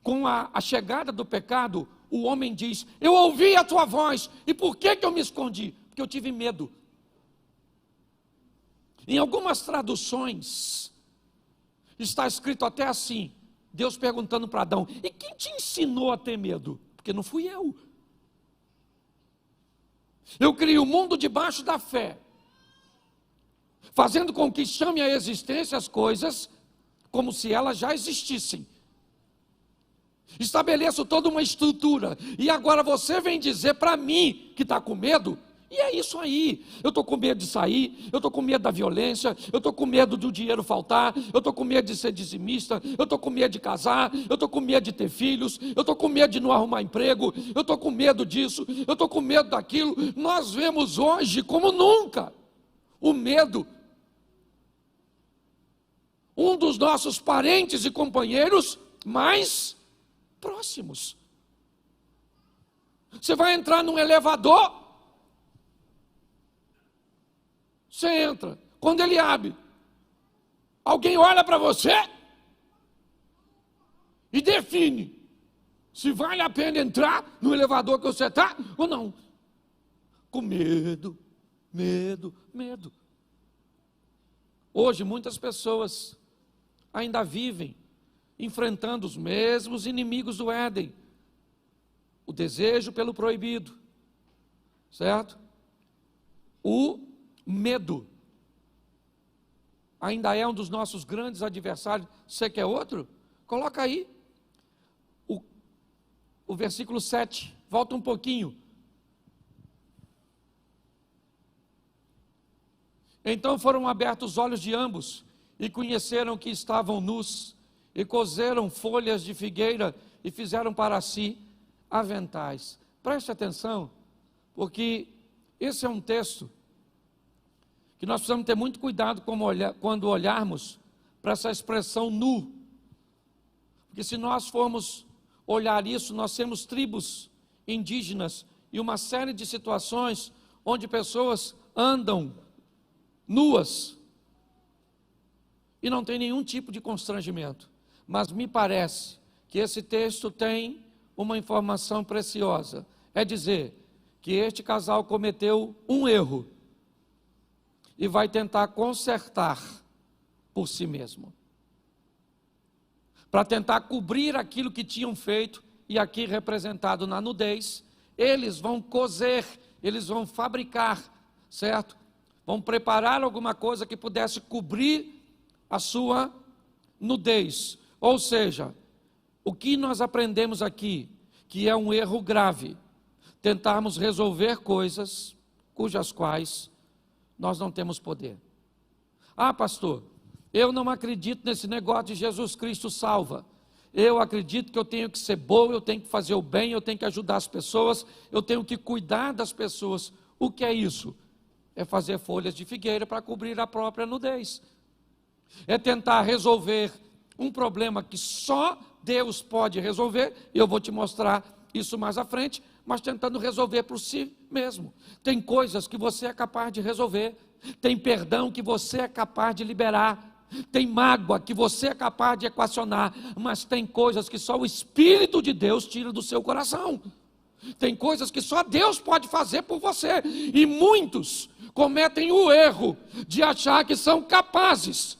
[SPEAKER 1] Com a chegada do pecado, o homem diz: eu ouvi a tua voz, e por que eu me escondi? Porque eu tive medo. Em algumas traduções, está escrito até assim, Deus perguntando para Adão: e quem te ensinou a ter medo? Porque não fui eu. Eu criei o mundo debaixo da fé, fazendo com que chame à existência as coisas como se elas já existissem. Estabeleço toda uma estrutura, e agora você vem dizer para mim que está com medo? E é isso aí, eu estou com medo de sair, eu estou com medo da violência, eu estou com medo do dinheiro faltar, eu estou com medo de ser dizimista, eu estou com medo de casar, eu estou com medo de ter filhos, eu estou com medo de não arrumar emprego, eu estou com medo disso, eu estou com medo daquilo. Nós vemos hoje como nunca o medo. Um dos nossos parentes e companheiros mais próximos. Você vai entrar num elevador, você entra, quando ele abre, alguém olha para você e define se vale a pena entrar no elevador que você está ou não. Com medo. Hoje muitas pessoas ainda vivem enfrentando os mesmos inimigos do Éden, o desejo pelo proibido, certo? O medo ainda é um dos nossos grandes adversários. Você quer outro? Coloca aí o versículo 7, volta um pouquinho. Então foram abertos os olhos de ambos, e conheceram que estavam nus, e coseram folhas de figueira, e fizeram para si aventais. Preste atenção, porque esse é um texto que nós precisamos ter muito cuidado quando olharmos para essa expressão nu. Porque se nós formos olhar isso, nós temos tribos indígenas e uma série de situações onde pessoas andam nuas e não tem nenhum tipo de constrangimento. Mas me parece que esse texto tem uma informação preciosa. É dizer que este casal cometeu um erro e vai tentar consertar por si mesmo, para tentar cobrir aquilo que tinham feito, e aqui representado na nudez. Eles vão coser, eles vão fabricar, certo? Vão preparar alguma coisa que pudesse cobrir a sua nudez. Ou seja, o que nós aprendemos aqui, que é um erro grave, tentarmos resolver coisas cujas quais nós não temos poder. Ah, pastor, eu não acredito nesse negócio de Jesus Cristo salva. Eu acredito que eu tenho que ser bom, eu tenho que fazer o bem, eu tenho que ajudar as pessoas, eu tenho que cuidar das pessoas. O que é isso? É fazer folhas de figueira para cobrir a própria nudez. É tentar resolver um problema que só Deus pode resolver, e eu vou te mostrar isso mais à frente, mas tentando resolver por si mesmo. Tem coisas que você é capaz de resolver, tem perdão que você é capaz de liberar, tem mágoa que você é capaz de equacionar, mas tem coisas que só o Espírito de Deus tira do seu coração. Tem coisas que só Deus pode fazer por você, e muitos cometem o erro de achar que são capazes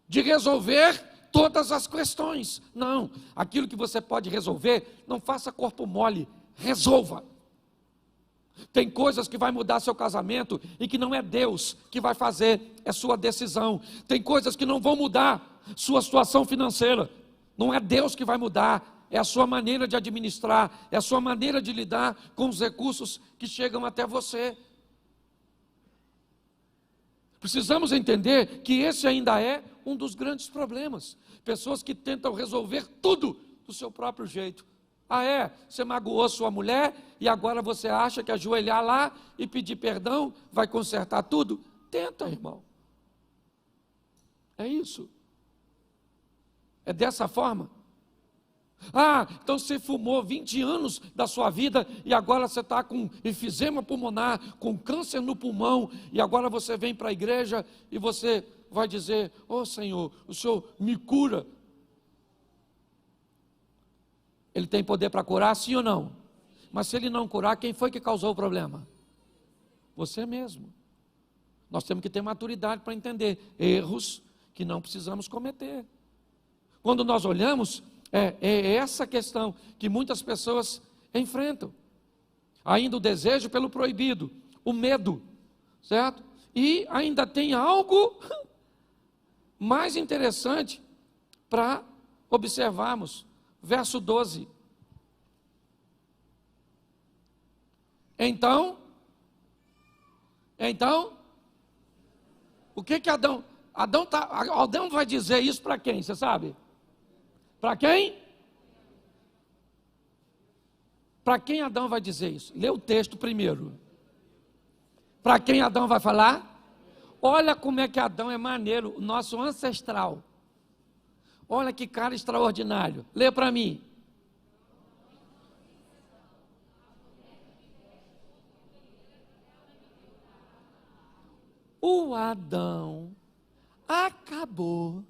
[SPEAKER 1] de resolver todas as questões. Não, aquilo que você pode resolver, não faça corpo mole, resolva. Tem coisas que vai mudar seu casamento e que não é Deus que vai fazer, é sua decisão. Tem coisas que não vão mudar sua situação financeira, não é Deus que vai mudar, é a sua maneira de administrar, é a sua maneira de lidar com os recursos que chegam até você. Precisamos entender que esse ainda é um dos grandes problemas. Pessoas que tentam resolver tudo do seu próprio jeito. Ah, é? Você magoou sua mulher e agora você acha que ajoelhar lá e pedir perdão vai consertar tudo? Tenta, irmão. É isso. É dessa forma. Ah, então você fumou 20 anos da sua vida e agora você está com enfisema pulmonar, com câncer no pulmão, e agora você vem para a igreja e você vai dizer: "Ô Senhor, o Senhor me cura". Ele tem poder para curar, sim ou não? Mas se ele não curar, quem foi que causou o problema? Você mesmo. Nós temos que ter maturidade para entender erros que não precisamos cometer. Quando nós olhamos, é essa questão que muitas pessoas enfrentam. Ainda o desejo pelo proibido, o medo, certo? E ainda tem algo mais interessante para observarmos. Verso 12. Então, o que Adão vai dizer isso para quem, você sabe? Para quem? Para quem Adão vai dizer isso? Lê o texto primeiro. Para quem Adão vai falar? Olha como é que Adão é maneiro, o nosso ancestral. Olha que cara extraordinário. Lê para mim. O Adão acabou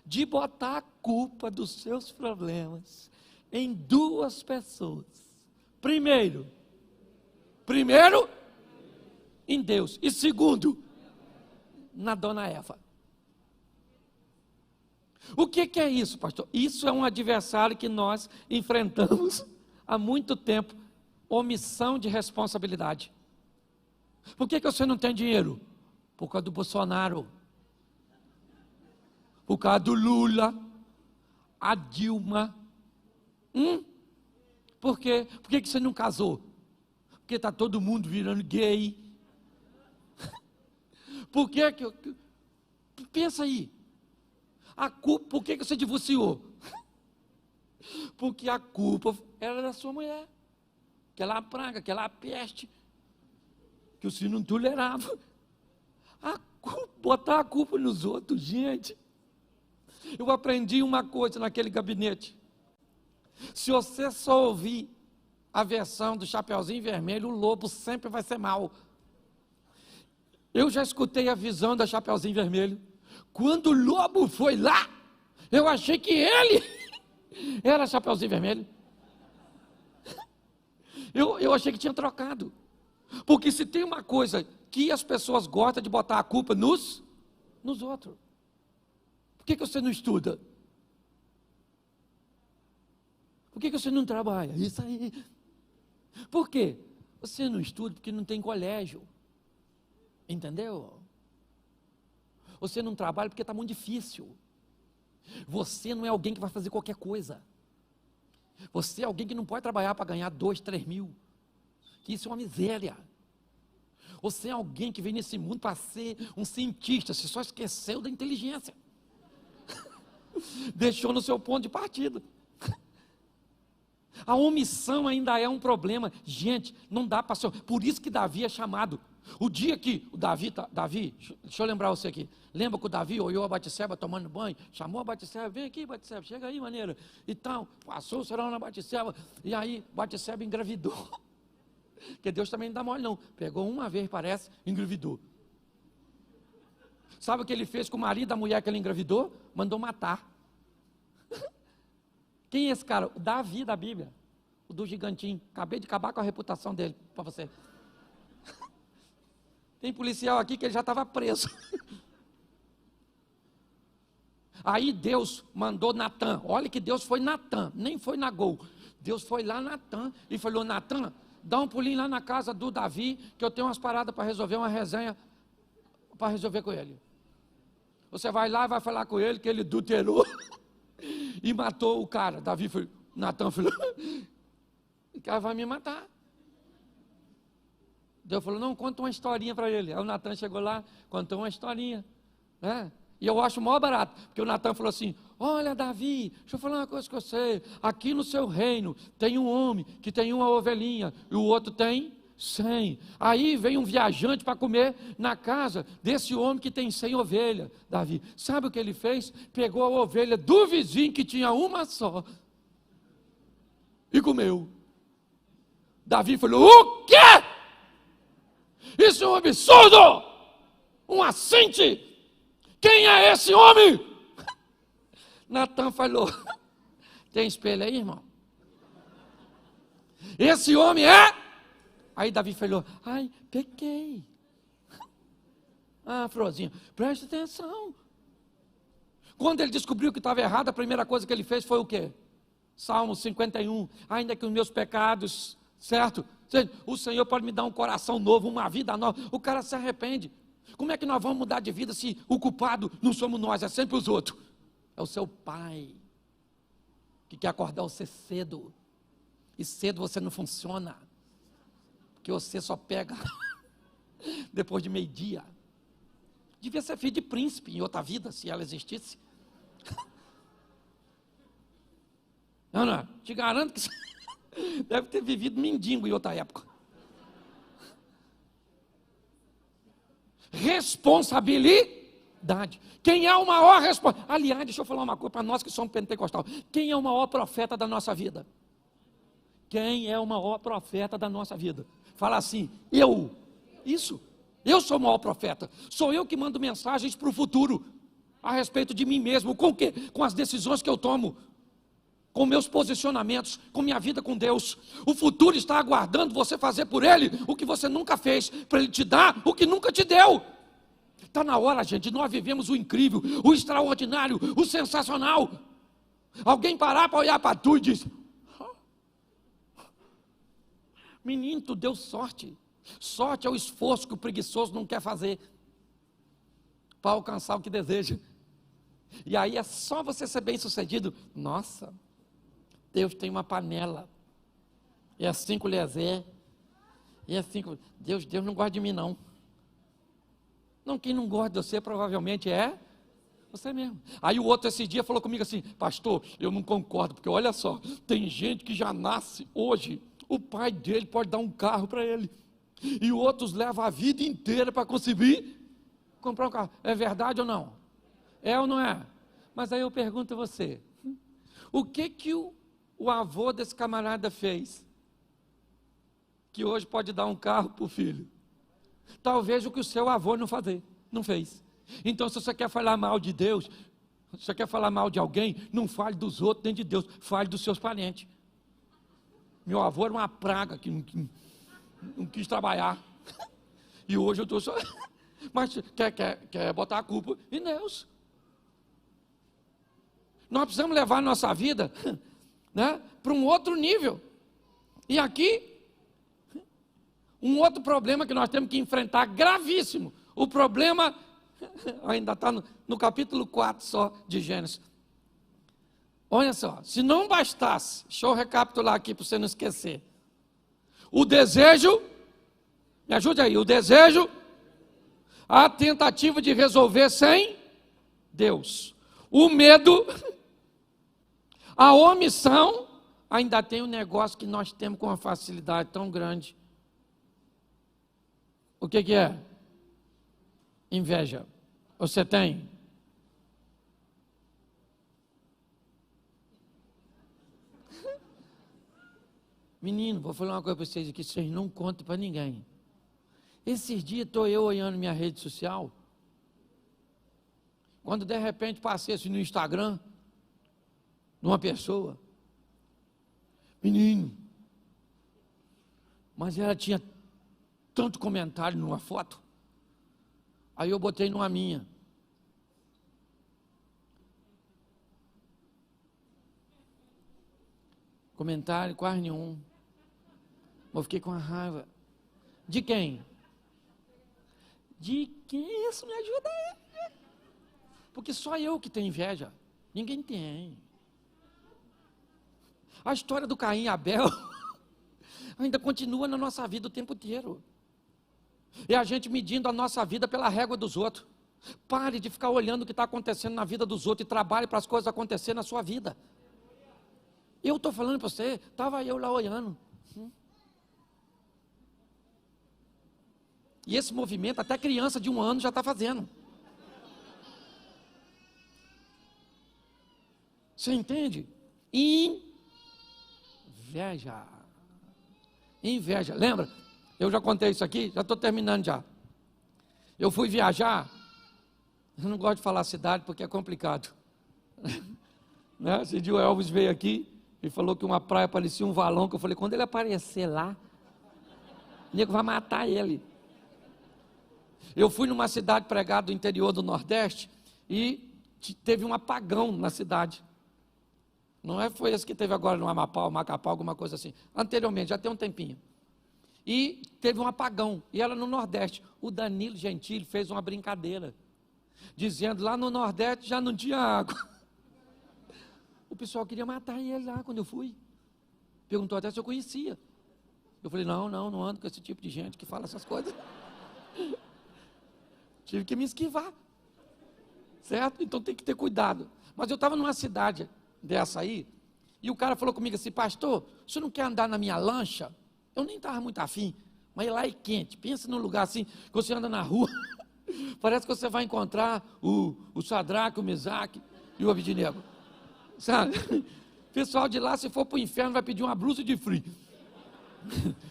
[SPEAKER 1] de botar a culpa dos seus problemas em duas pessoas. Primeiro em Deus, e segundo, na dona Eva. O que é isso, pastor? Isso é um adversário que nós enfrentamos há muito tempo, omissão de responsabilidade. Por que você não tem dinheiro? Por causa do Bolsonaro, por causa do Lula, a Dilma. Por quê? Por que você não casou? Porque está todo mundo virando gay. Por que pensa aí. A culpa, por que você divorciou? Porque a culpa era da sua mulher. Aquela praga, aquela peste, que o senhor não tolerava. Botar a culpa nos outros, gente. Eu aprendi uma coisa naquele gabinete. Se você só ouvir a versão do Chapeuzinho Vermelho, o lobo sempre vai ser mau. Eu já escutei a visão da Chapeuzinho Vermelho. Quando o lobo foi lá, eu achei que ele era Chapeuzinho Vermelho. Eu achei que tinha trocado. Porque se tem uma coisa que as pessoas gostam de botar a culpa nos outros. Por que você não estuda? Por que você não trabalha? Isso aí. Por quê? Você não estuda porque não tem colégio. Entendeu? Você não trabalha porque está muito difícil. Você não é alguém que vai fazer qualquer coisa. Você é alguém que não pode trabalhar para ganhar 2, 3 mil. Que isso é uma miséria. Você é alguém que vem nesse mundo para ser um cientista. Você só esqueceu da inteligência. Deixou no seu ponto de partida. A omissão ainda é um problema. Gente, não dá para ser. Por isso que Davi é chamado. O dia que o Davi, deixa eu lembrar você aqui. Lembra que o Davi olhou a Batseba tomando banho, chamou a Batseba, vem aqui Batseba, chega aí maneira. Então, passou o serão na Batseba, e aí Batseba engravidou. Porque Deus também não dá mole não. Pegou uma vez, parece, engravidou. Sabe o que ele fez com o marido da mulher que ele engravidou? Mandou matar. Quem é esse cara? O Davi da Bíblia. O do gigantinho. Acabei de acabar com a reputação dele para você. Tem policial aqui que ele já estava preso. Aí Deus mandou Natan. Olha que Deus foi Natan, nem foi Nagol. Deus foi lá Natan e falou: Natan, dá um pulinho lá na casa do Davi, que eu tenho umas paradas para resolver, uma resenha para resolver com ele. Você vai lá e vai falar com ele que ele adulterou e matou o cara. Davi foi, Natan falou: o cara vai me matar. Deus falou: não, conta uma historinha para ele. Aí o Natan chegou lá, contou uma historinha, né? E eu acho maior barato, porque o Natan falou assim: olha Davi, deixa eu falar uma coisa com você, aqui no seu reino tem um homem que tem uma ovelhinha e o outro tem 100. Aí vem um viajante para comer na casa desse homem que tem 100 ovelhas. Davi, sabe o que ele fez? Pegou a ovelha do vizinho que tinha uma só e comeu. Davi falou: o quê? Isso é um absurdo, um assinte. Quem é esse homem? Natan falou: tem espelho aí, irmão? Esse homem é? Aí Davi falou: ai, pequei. Ah, Frozinho, presta atenção. Quando ele descobriu que estava errado, a primeira coisa que ele fez foi o quê? Salmo 51, ainda que os meus pecados, certo? O Senhor pode me dar um coração novo, uma vida nova. O cara se arrepende. Como é que nós vamos mudar de vida se o culpado não somos nós, é sempre os outros? É o seu pai que quer acordar você cedo. E cedo você não funciona, porque você só pega depois de meio-dia. Devia ser filho de príncipe em outra vida, se ela existisse. Não, te garanto que deve ter vivido mendigo em outra época. Responsabilidade. Quem é o maior responsável? Aliás, deixa eu falar uma coisa para nós que somos pentecostal. Quem é o maior profeta da nossa vida? Quem é o maior profeta da nossa vida? Fala assim: eu. Isso. Eu sou o maior profeta. Sou eu que mando mensagens para o futuro a respeito de mim mesmo. Com o quê? Com as decisões que eu tomo, com meus posicionamentos, com minha vida com Deus. O futuro está aguardando você fazer por Ele o que você nunca fez, para Ele te dar o que nunca te deu. Está na hora, gente, nós vivemos o incrível, o extraordinário, o sensacional. Alguém parar para olhar para tu e diz: menino, tu deu sorte. Sorte é o esforço que o preguiçoso não quer fazer para alcançar o que deseja. E aí é só você ser bem sucedido. Nossa, Deus tem uma panela, e as 5 colheres, e as 5. Deus não gosta de mim não. Não, quem não gosta de você provavelmente é você mesmo. Aí o outro esse dia falou comigo assim: pastor, eu não concordo, porque olha só, tem gente que já nasce hoje, o pai dele pode dar um carro para ele, e outros levam a vida inteira para conseguir comprar um carro. É verdade ou não? É ou não é? Mas aí eu pergunto a você: o que o avô desse camarada fez, que hoje pode dar um carro para o filho? Talvez o que o seu avô não fez. Então, se você quer falar mal de Deus, se você quer falar mal de alguém, não fale dos outros nem de Deus, fale dos seus parentes. Meu avô era uma praga que não quis trabalhar. E hoje eu estou só... Mas quer botar a culpa em Deus. Nós precisamos levar a nossa vida, né, para um outro nível. E aqui, um outro problema que nós temos que enfrentar, gravíssimo. O problema, ainda está no capítulo 4 só de Gênesis. Olha só, se não bastasse, deixa eu recapitular aqui para você não esquecer. O desejo, me ajude aí, o desejo, a tentativa de resolver sem Deus. O medo, a omissão, ainda tem um negócio que nós temos com uma facilidade tão grande. O que é? Inveja. Você tem? Menino, vou falar uma coisa para vocês aqui, vocês não contam para ninguém. Esses dias estou eu olhando minha rede social, quando de repente passei assim no Instagram, numa pessoa, menino, mas ela tinha tanto comentário numa foto, aí eu botei numa minha. Comentário quase nenhum. Eu fiquei com a raiva. De quem? De quem? Isso me ajuda aí. Porque só eu que tenho inveja. Ninguém tem. A história do Caim e Abel ainda continua na nossa vida o tempo inteiro. É a gente medindo a nossa vida pela régua dos outros. Pare de ficar olhando o que está acontecendo na vida dos outros e trabalhe para as coisas acontecerem na sua vida. Eu estou falando para você, estava eu lá olhando. E esse movimento, até criança de 1 ano já está fazendo. Você entende? Inveja. Inveja. Lembra? Eu já contei isso aqui, já estou terminando já. Eu fui viajar, eu não gosto de falar cidade porque é complicado. Né? Esse dia o Elvis veio aqui e falou que uma praia parecia um valão, que eu falei, quando ele aparecer lá, o nego vai matar ele. Eu fui numa cidade pregada do interior do Nordeste e teve um apagão na cidade. Não foi esse que teve agora no Amapá, ou Macapá, alguma coisa assim. Anteriormente, já tem um tempinho. E teve um apagão, e era no Nordeste. O Danilo Gentili fez uma brincadeira, dizendo lá no Nordeste já não tinha água. O pessoal queria matar ele lá quando eu fui. Perguntou até se eu conhecia. Eu falei, não ando com esse tipo de gente que fala essas coisas. Tive que me esquivar. Certo? Então tem que ter cuidado. Mas eu estava numa cidade dessa aí, e o cara falou comigo assim, pastor, você não quer andar na minha lancha? Eu nem estava muito afim, mas lá é quente. Pensa num lugar assim, que você anda na rua, parece que você vai encontrar o Sadraque, o Mesaque e o Abednego. Sabe? O pessoal de lá, se for para o inferno, vai pedir uma blusa de frio.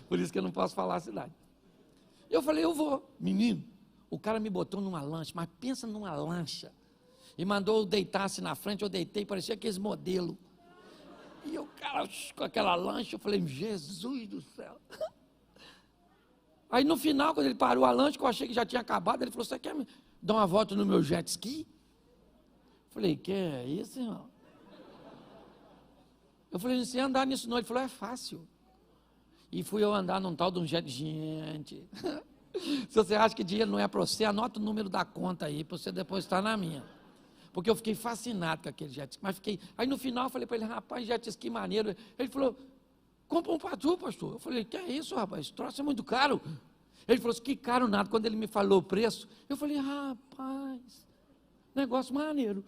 [SPEAKER 1] Por isso que eu não posso falar a cidade. Eu falei, eu vou. Menino, o cara me botou numa lancha, mas pensa numa lancha. E mandou eu deitar-se na frente, eu deitei, parecia aqueles modelos. E o cara com aquela lancha, eu falei, Jesus do céu. Aí no final, quando ele parou a lancha, que eu achei que já tinha acabado, ele falou, você quer me dar uma volta no meu jet ski? Eu falei, que é isso, irmão? Eu falei, você ia andar nisso não? Ele falou, é fácil. E fui eu andar num tal de um jet, gente. Se você acha que dinheiro não é para você, anota o número da conta aí, para você depositar na minha. Porque eu fiquei fascinado com aquele jet ski, mas fiquei... Aí no final eu falei para ele, rapaz, jet ski maneiro. Ele falou, compra um para tu, pastor. Eu falei, que é isso, rapaz, esse troço é muito caro. Ele falou assim, que caro nada. Quando ele me falou o preço, eu falei, rapaz, negócio maneiro.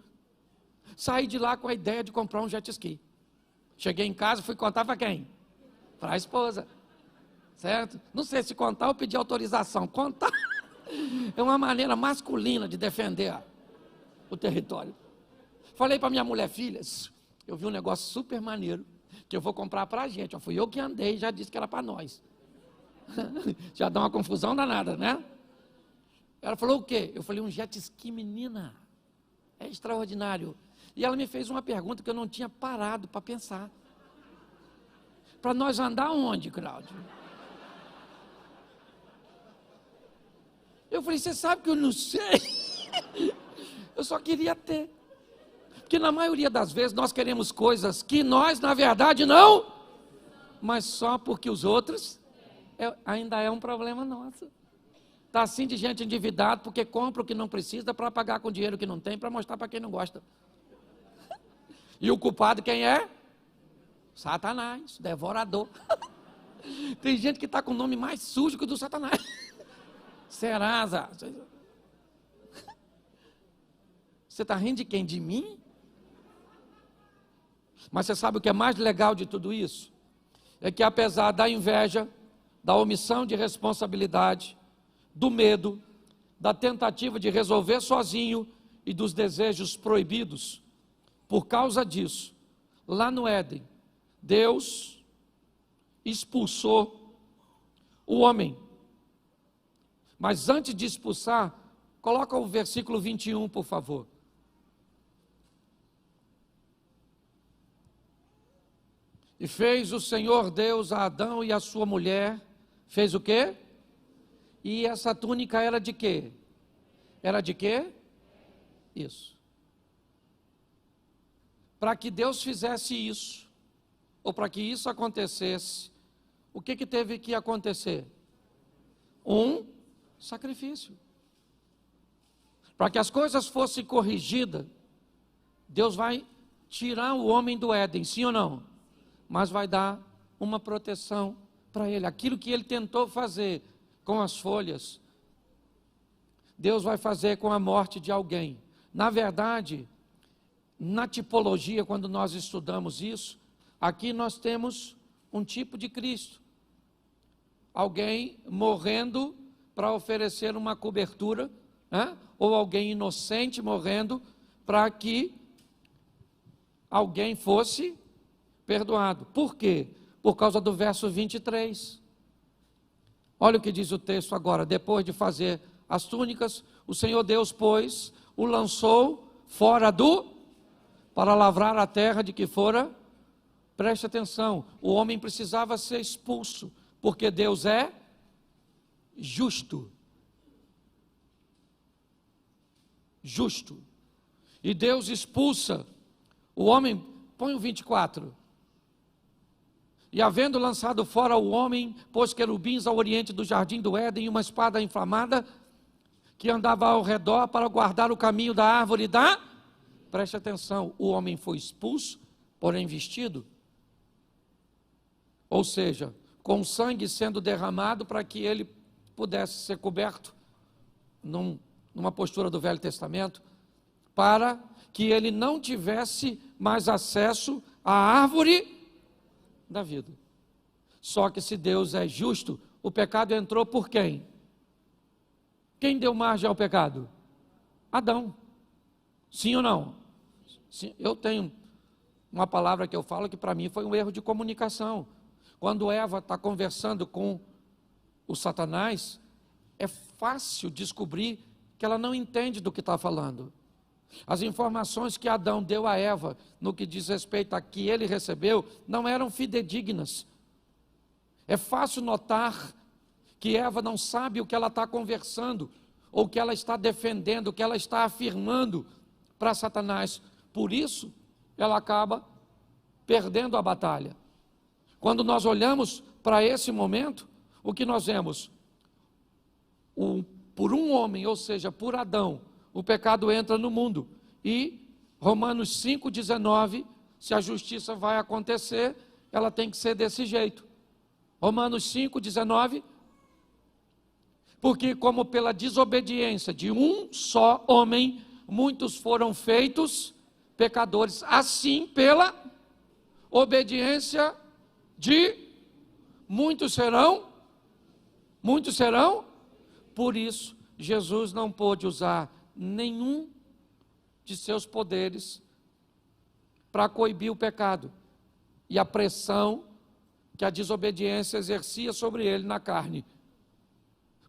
[SPEAKER 1] Saí de lá com a ideia de comprar um jet ski. Cheguei em casa, fui contar para quem? Para a esposa. Certo? Não sei se contar ou pedir autorização. Contar é uma maneira masculina de defender o território. Falei para minha mulher, filha, eu vi um negócio super maneiro. que eu vou comprar para a gente. Eu fui eu que andei e já disse que era para nós. Já dá uma confusão danada, né? Ela falou o quê? Eu falei, um jet ski, menina. É extraordinário. E ela me fez uma pergunta que eu não tinha parado para pensar. Para nós andar onde, Cláudio? Eu falei, você sabe que eu não sei? Eu só queria ter. Porque na maioria das vezes nós queremos coisas que nós, na verdade, não, mas só porque os outros, ainda é um problema nosso. Está assim de gente endividada porque compra o que não precisa para pagar com dinheiro que não tem, para mostrar para quem não gosta. E o culpado quem é? Satanás, devorador. Tem gente que está com o nome mais sujo que o do Satanás. Serasa. Você está rindo de quem? De mim? Mas você sabe o que é mais legal de tudo isso? É que apesar da inveja, da omissão de responsabilidade, do medo, da tentativa de resolver sozinho e dos desejos proibidos, por causa disso, lá no Éden, Deus expulsou o homem. Mas antes de expulsar, coloca o versículo 21, por favor. E fez o Senhor Deus a Adão e a sua mulher, fez o quê? E essa túnica era de quê? Era de quê? Isso. Para que Deus fizesse isso, ou para que isso acontecesse, o que teve que acontecer? Um sacrifício. Para que as coisas fossem corrigidas, Deus vai tirar o homem do Éden, sim ou não? Mas vai dar uma proteção para ele. Aquilo que ele tentou fazer com as folhas, Deus vai fazer com a morte de alguém. Na verdade, na tipologia, quando nós estudamos isso, aqui nós temos um tipo de Cristo. Alguém morrendo para oferecer uma cobertura, né? Ou alguém inocente morrendo para que alguém fosse perdoado. Por quê? Por causa do verso 23. Olha o que diz o texto agora. Depois de fazer as túnicas, o Senhor Deus, pois, o lançou fora para lavrar a terra de que fora. Preste atenção, o homem precisava ser expulso, porque Deus é justo. Justo. E Deus expulsa o homem, põe o 24. E havendo lançado fora o homem, pôs querubins ao oriente do jardim do Éden e uma espada inflamada que andava ao redor para guardar o caminho da árvore da... Preste atenção, o homem foi expulso, porém vestido. Ou seja, com sangue sendo derramado para que ele pudesse ser coberto numa postura do Velho Testamento, para que ele não tivesse mais acesso à árvore da vida. Só que se Deus é justo, o pecado entrou por quem? Quem deu margem ao pecado? Adão. Sim ou não? Sim, eu tenho uma palavra que eu falo que para mim foi um erro de comunicação. Quando Eva está conversando com o Satanás, é fácil descobrir que ela não entende do que está falando. As informações que Adão deu a Eva, no que diz respeito a que ele recebeu, não eram fidedignas. É fácil notar que Eva não sabe o que ela está conversando, ou o que ela está defendendo, o que ela está afirmando para Satanás. Por isso, ela acaba perdendo a batalha. Quando nós olhamos para esse momento, o que nós vemos? Por um homem, ou seja, por Adão, o pecado entra no mundo. E Romanos 5,19, se a justiça vai acontecer, ela tem que ser desse jeito. Romanos 5,19, porque como pela desobediência de um só homem, muitos foram feitos pecadores, assim pela obediência de muitos serão. Por isso, Jesus não pôde usar nenhum de seus poderes para coibir o pecado. e a pressão que a desobediência exercia sobre ele na carne.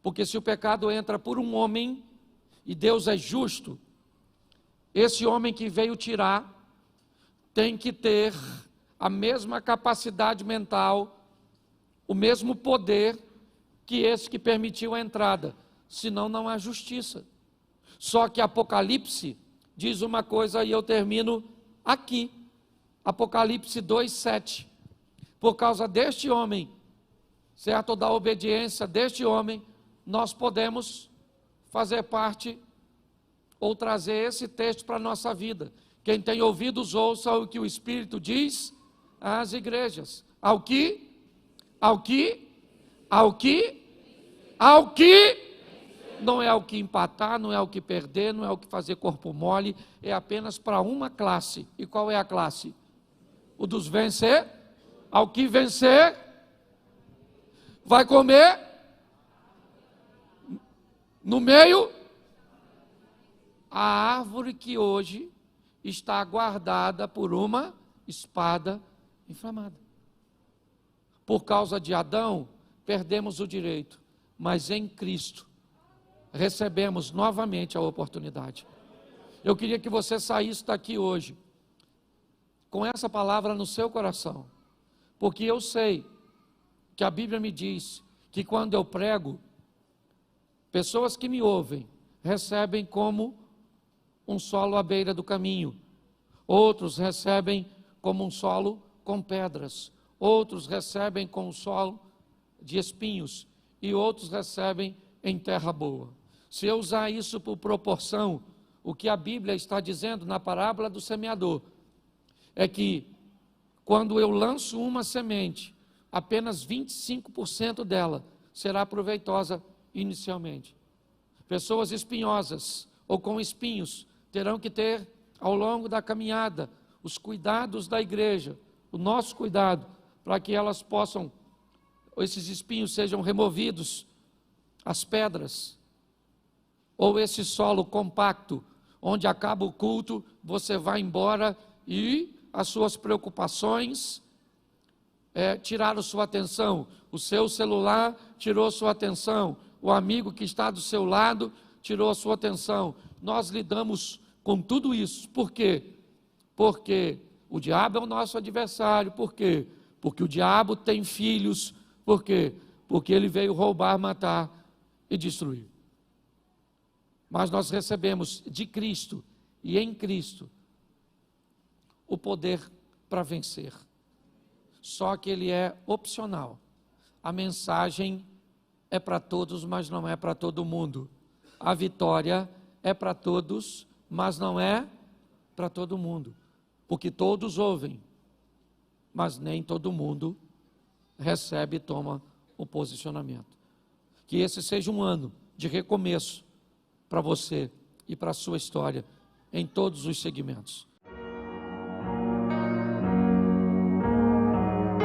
[SPEAKER 1] Porque se o pecado entra por um homem, e Deus é justo, esse homem que veio tirar tem que ter a mesma capacidade mental, o mesmo poder que esse que permitiu a entrada, senão não há justiça. Só que Apocalipse diz uma coisa e eu termino aqui, Apocalipse 2:7, por causa deste homem, certo, da obediência deste homem, nós podemos fazer parte ou trazer esse texto para a nossa vida. Quem tem ouvidos, ouça o que o Espírito diz às igrejas. Ao que não é ao que empatar, não é ao que perder, não é ao que fazer corpo mole, é apenas para uma classe. E qual é a classe? O dos vencer. Ao que vencer, vai comer no meio a árvore que hoje está guardada por uma espada inflamada. Por causa de Adão, perdemos o direito, mas em Cristo recebemos novamente a oportunidade. Eu queria que você saísse daqui hoje com essa palavra no seu coração, porque eu sei que a Bíblia me diz que quando eu prego, pessoas que me ouvem recebem como um solo à beira do caminho, outros recebem como um solo com pedras, outros recebem com um solo de espinhos e outros recebem em terra boa. Se eu usar isso por proporção, o que a Bíblia está dizendo na parábola do semeador é que quando eu lanço uma semente, apenas 25% dela será proveitosa inicialmente. Pessoas espinhosas ou com espinhos terão que ter, ao longo da caminhada, os cuidados da igreja, o nosso cuidado, para que elas possam, esses espinhos sejam removidos, as pedras, ou esse solo compacto, onde acaba o culto, você vai embora e as suas preocupações tiraram sua atenção, o seu celular tirou sua atenção, o amigo que está do seu lado tirou a sua atenção. Nós lidamos com tudo isso. Por quê? Porque o diabo é o nosso adversário. Por quê? Porque o diabo tem filhos. Por quê? Porque ele veio roubar, matar e destruir. Mas nós recebemos de Cristo e em Cristo o poder para vencer. Só que ele é opcional. A mensagem é para todos, mas não é para todo mundo. A vitória é para todos, mas não é para todo mundo. Porque todos ouvem, mas nem todo mundo recebe e toma o posicionamento. Que esse seja um ano de recomeço para você e para a sua história em todos os segmentos.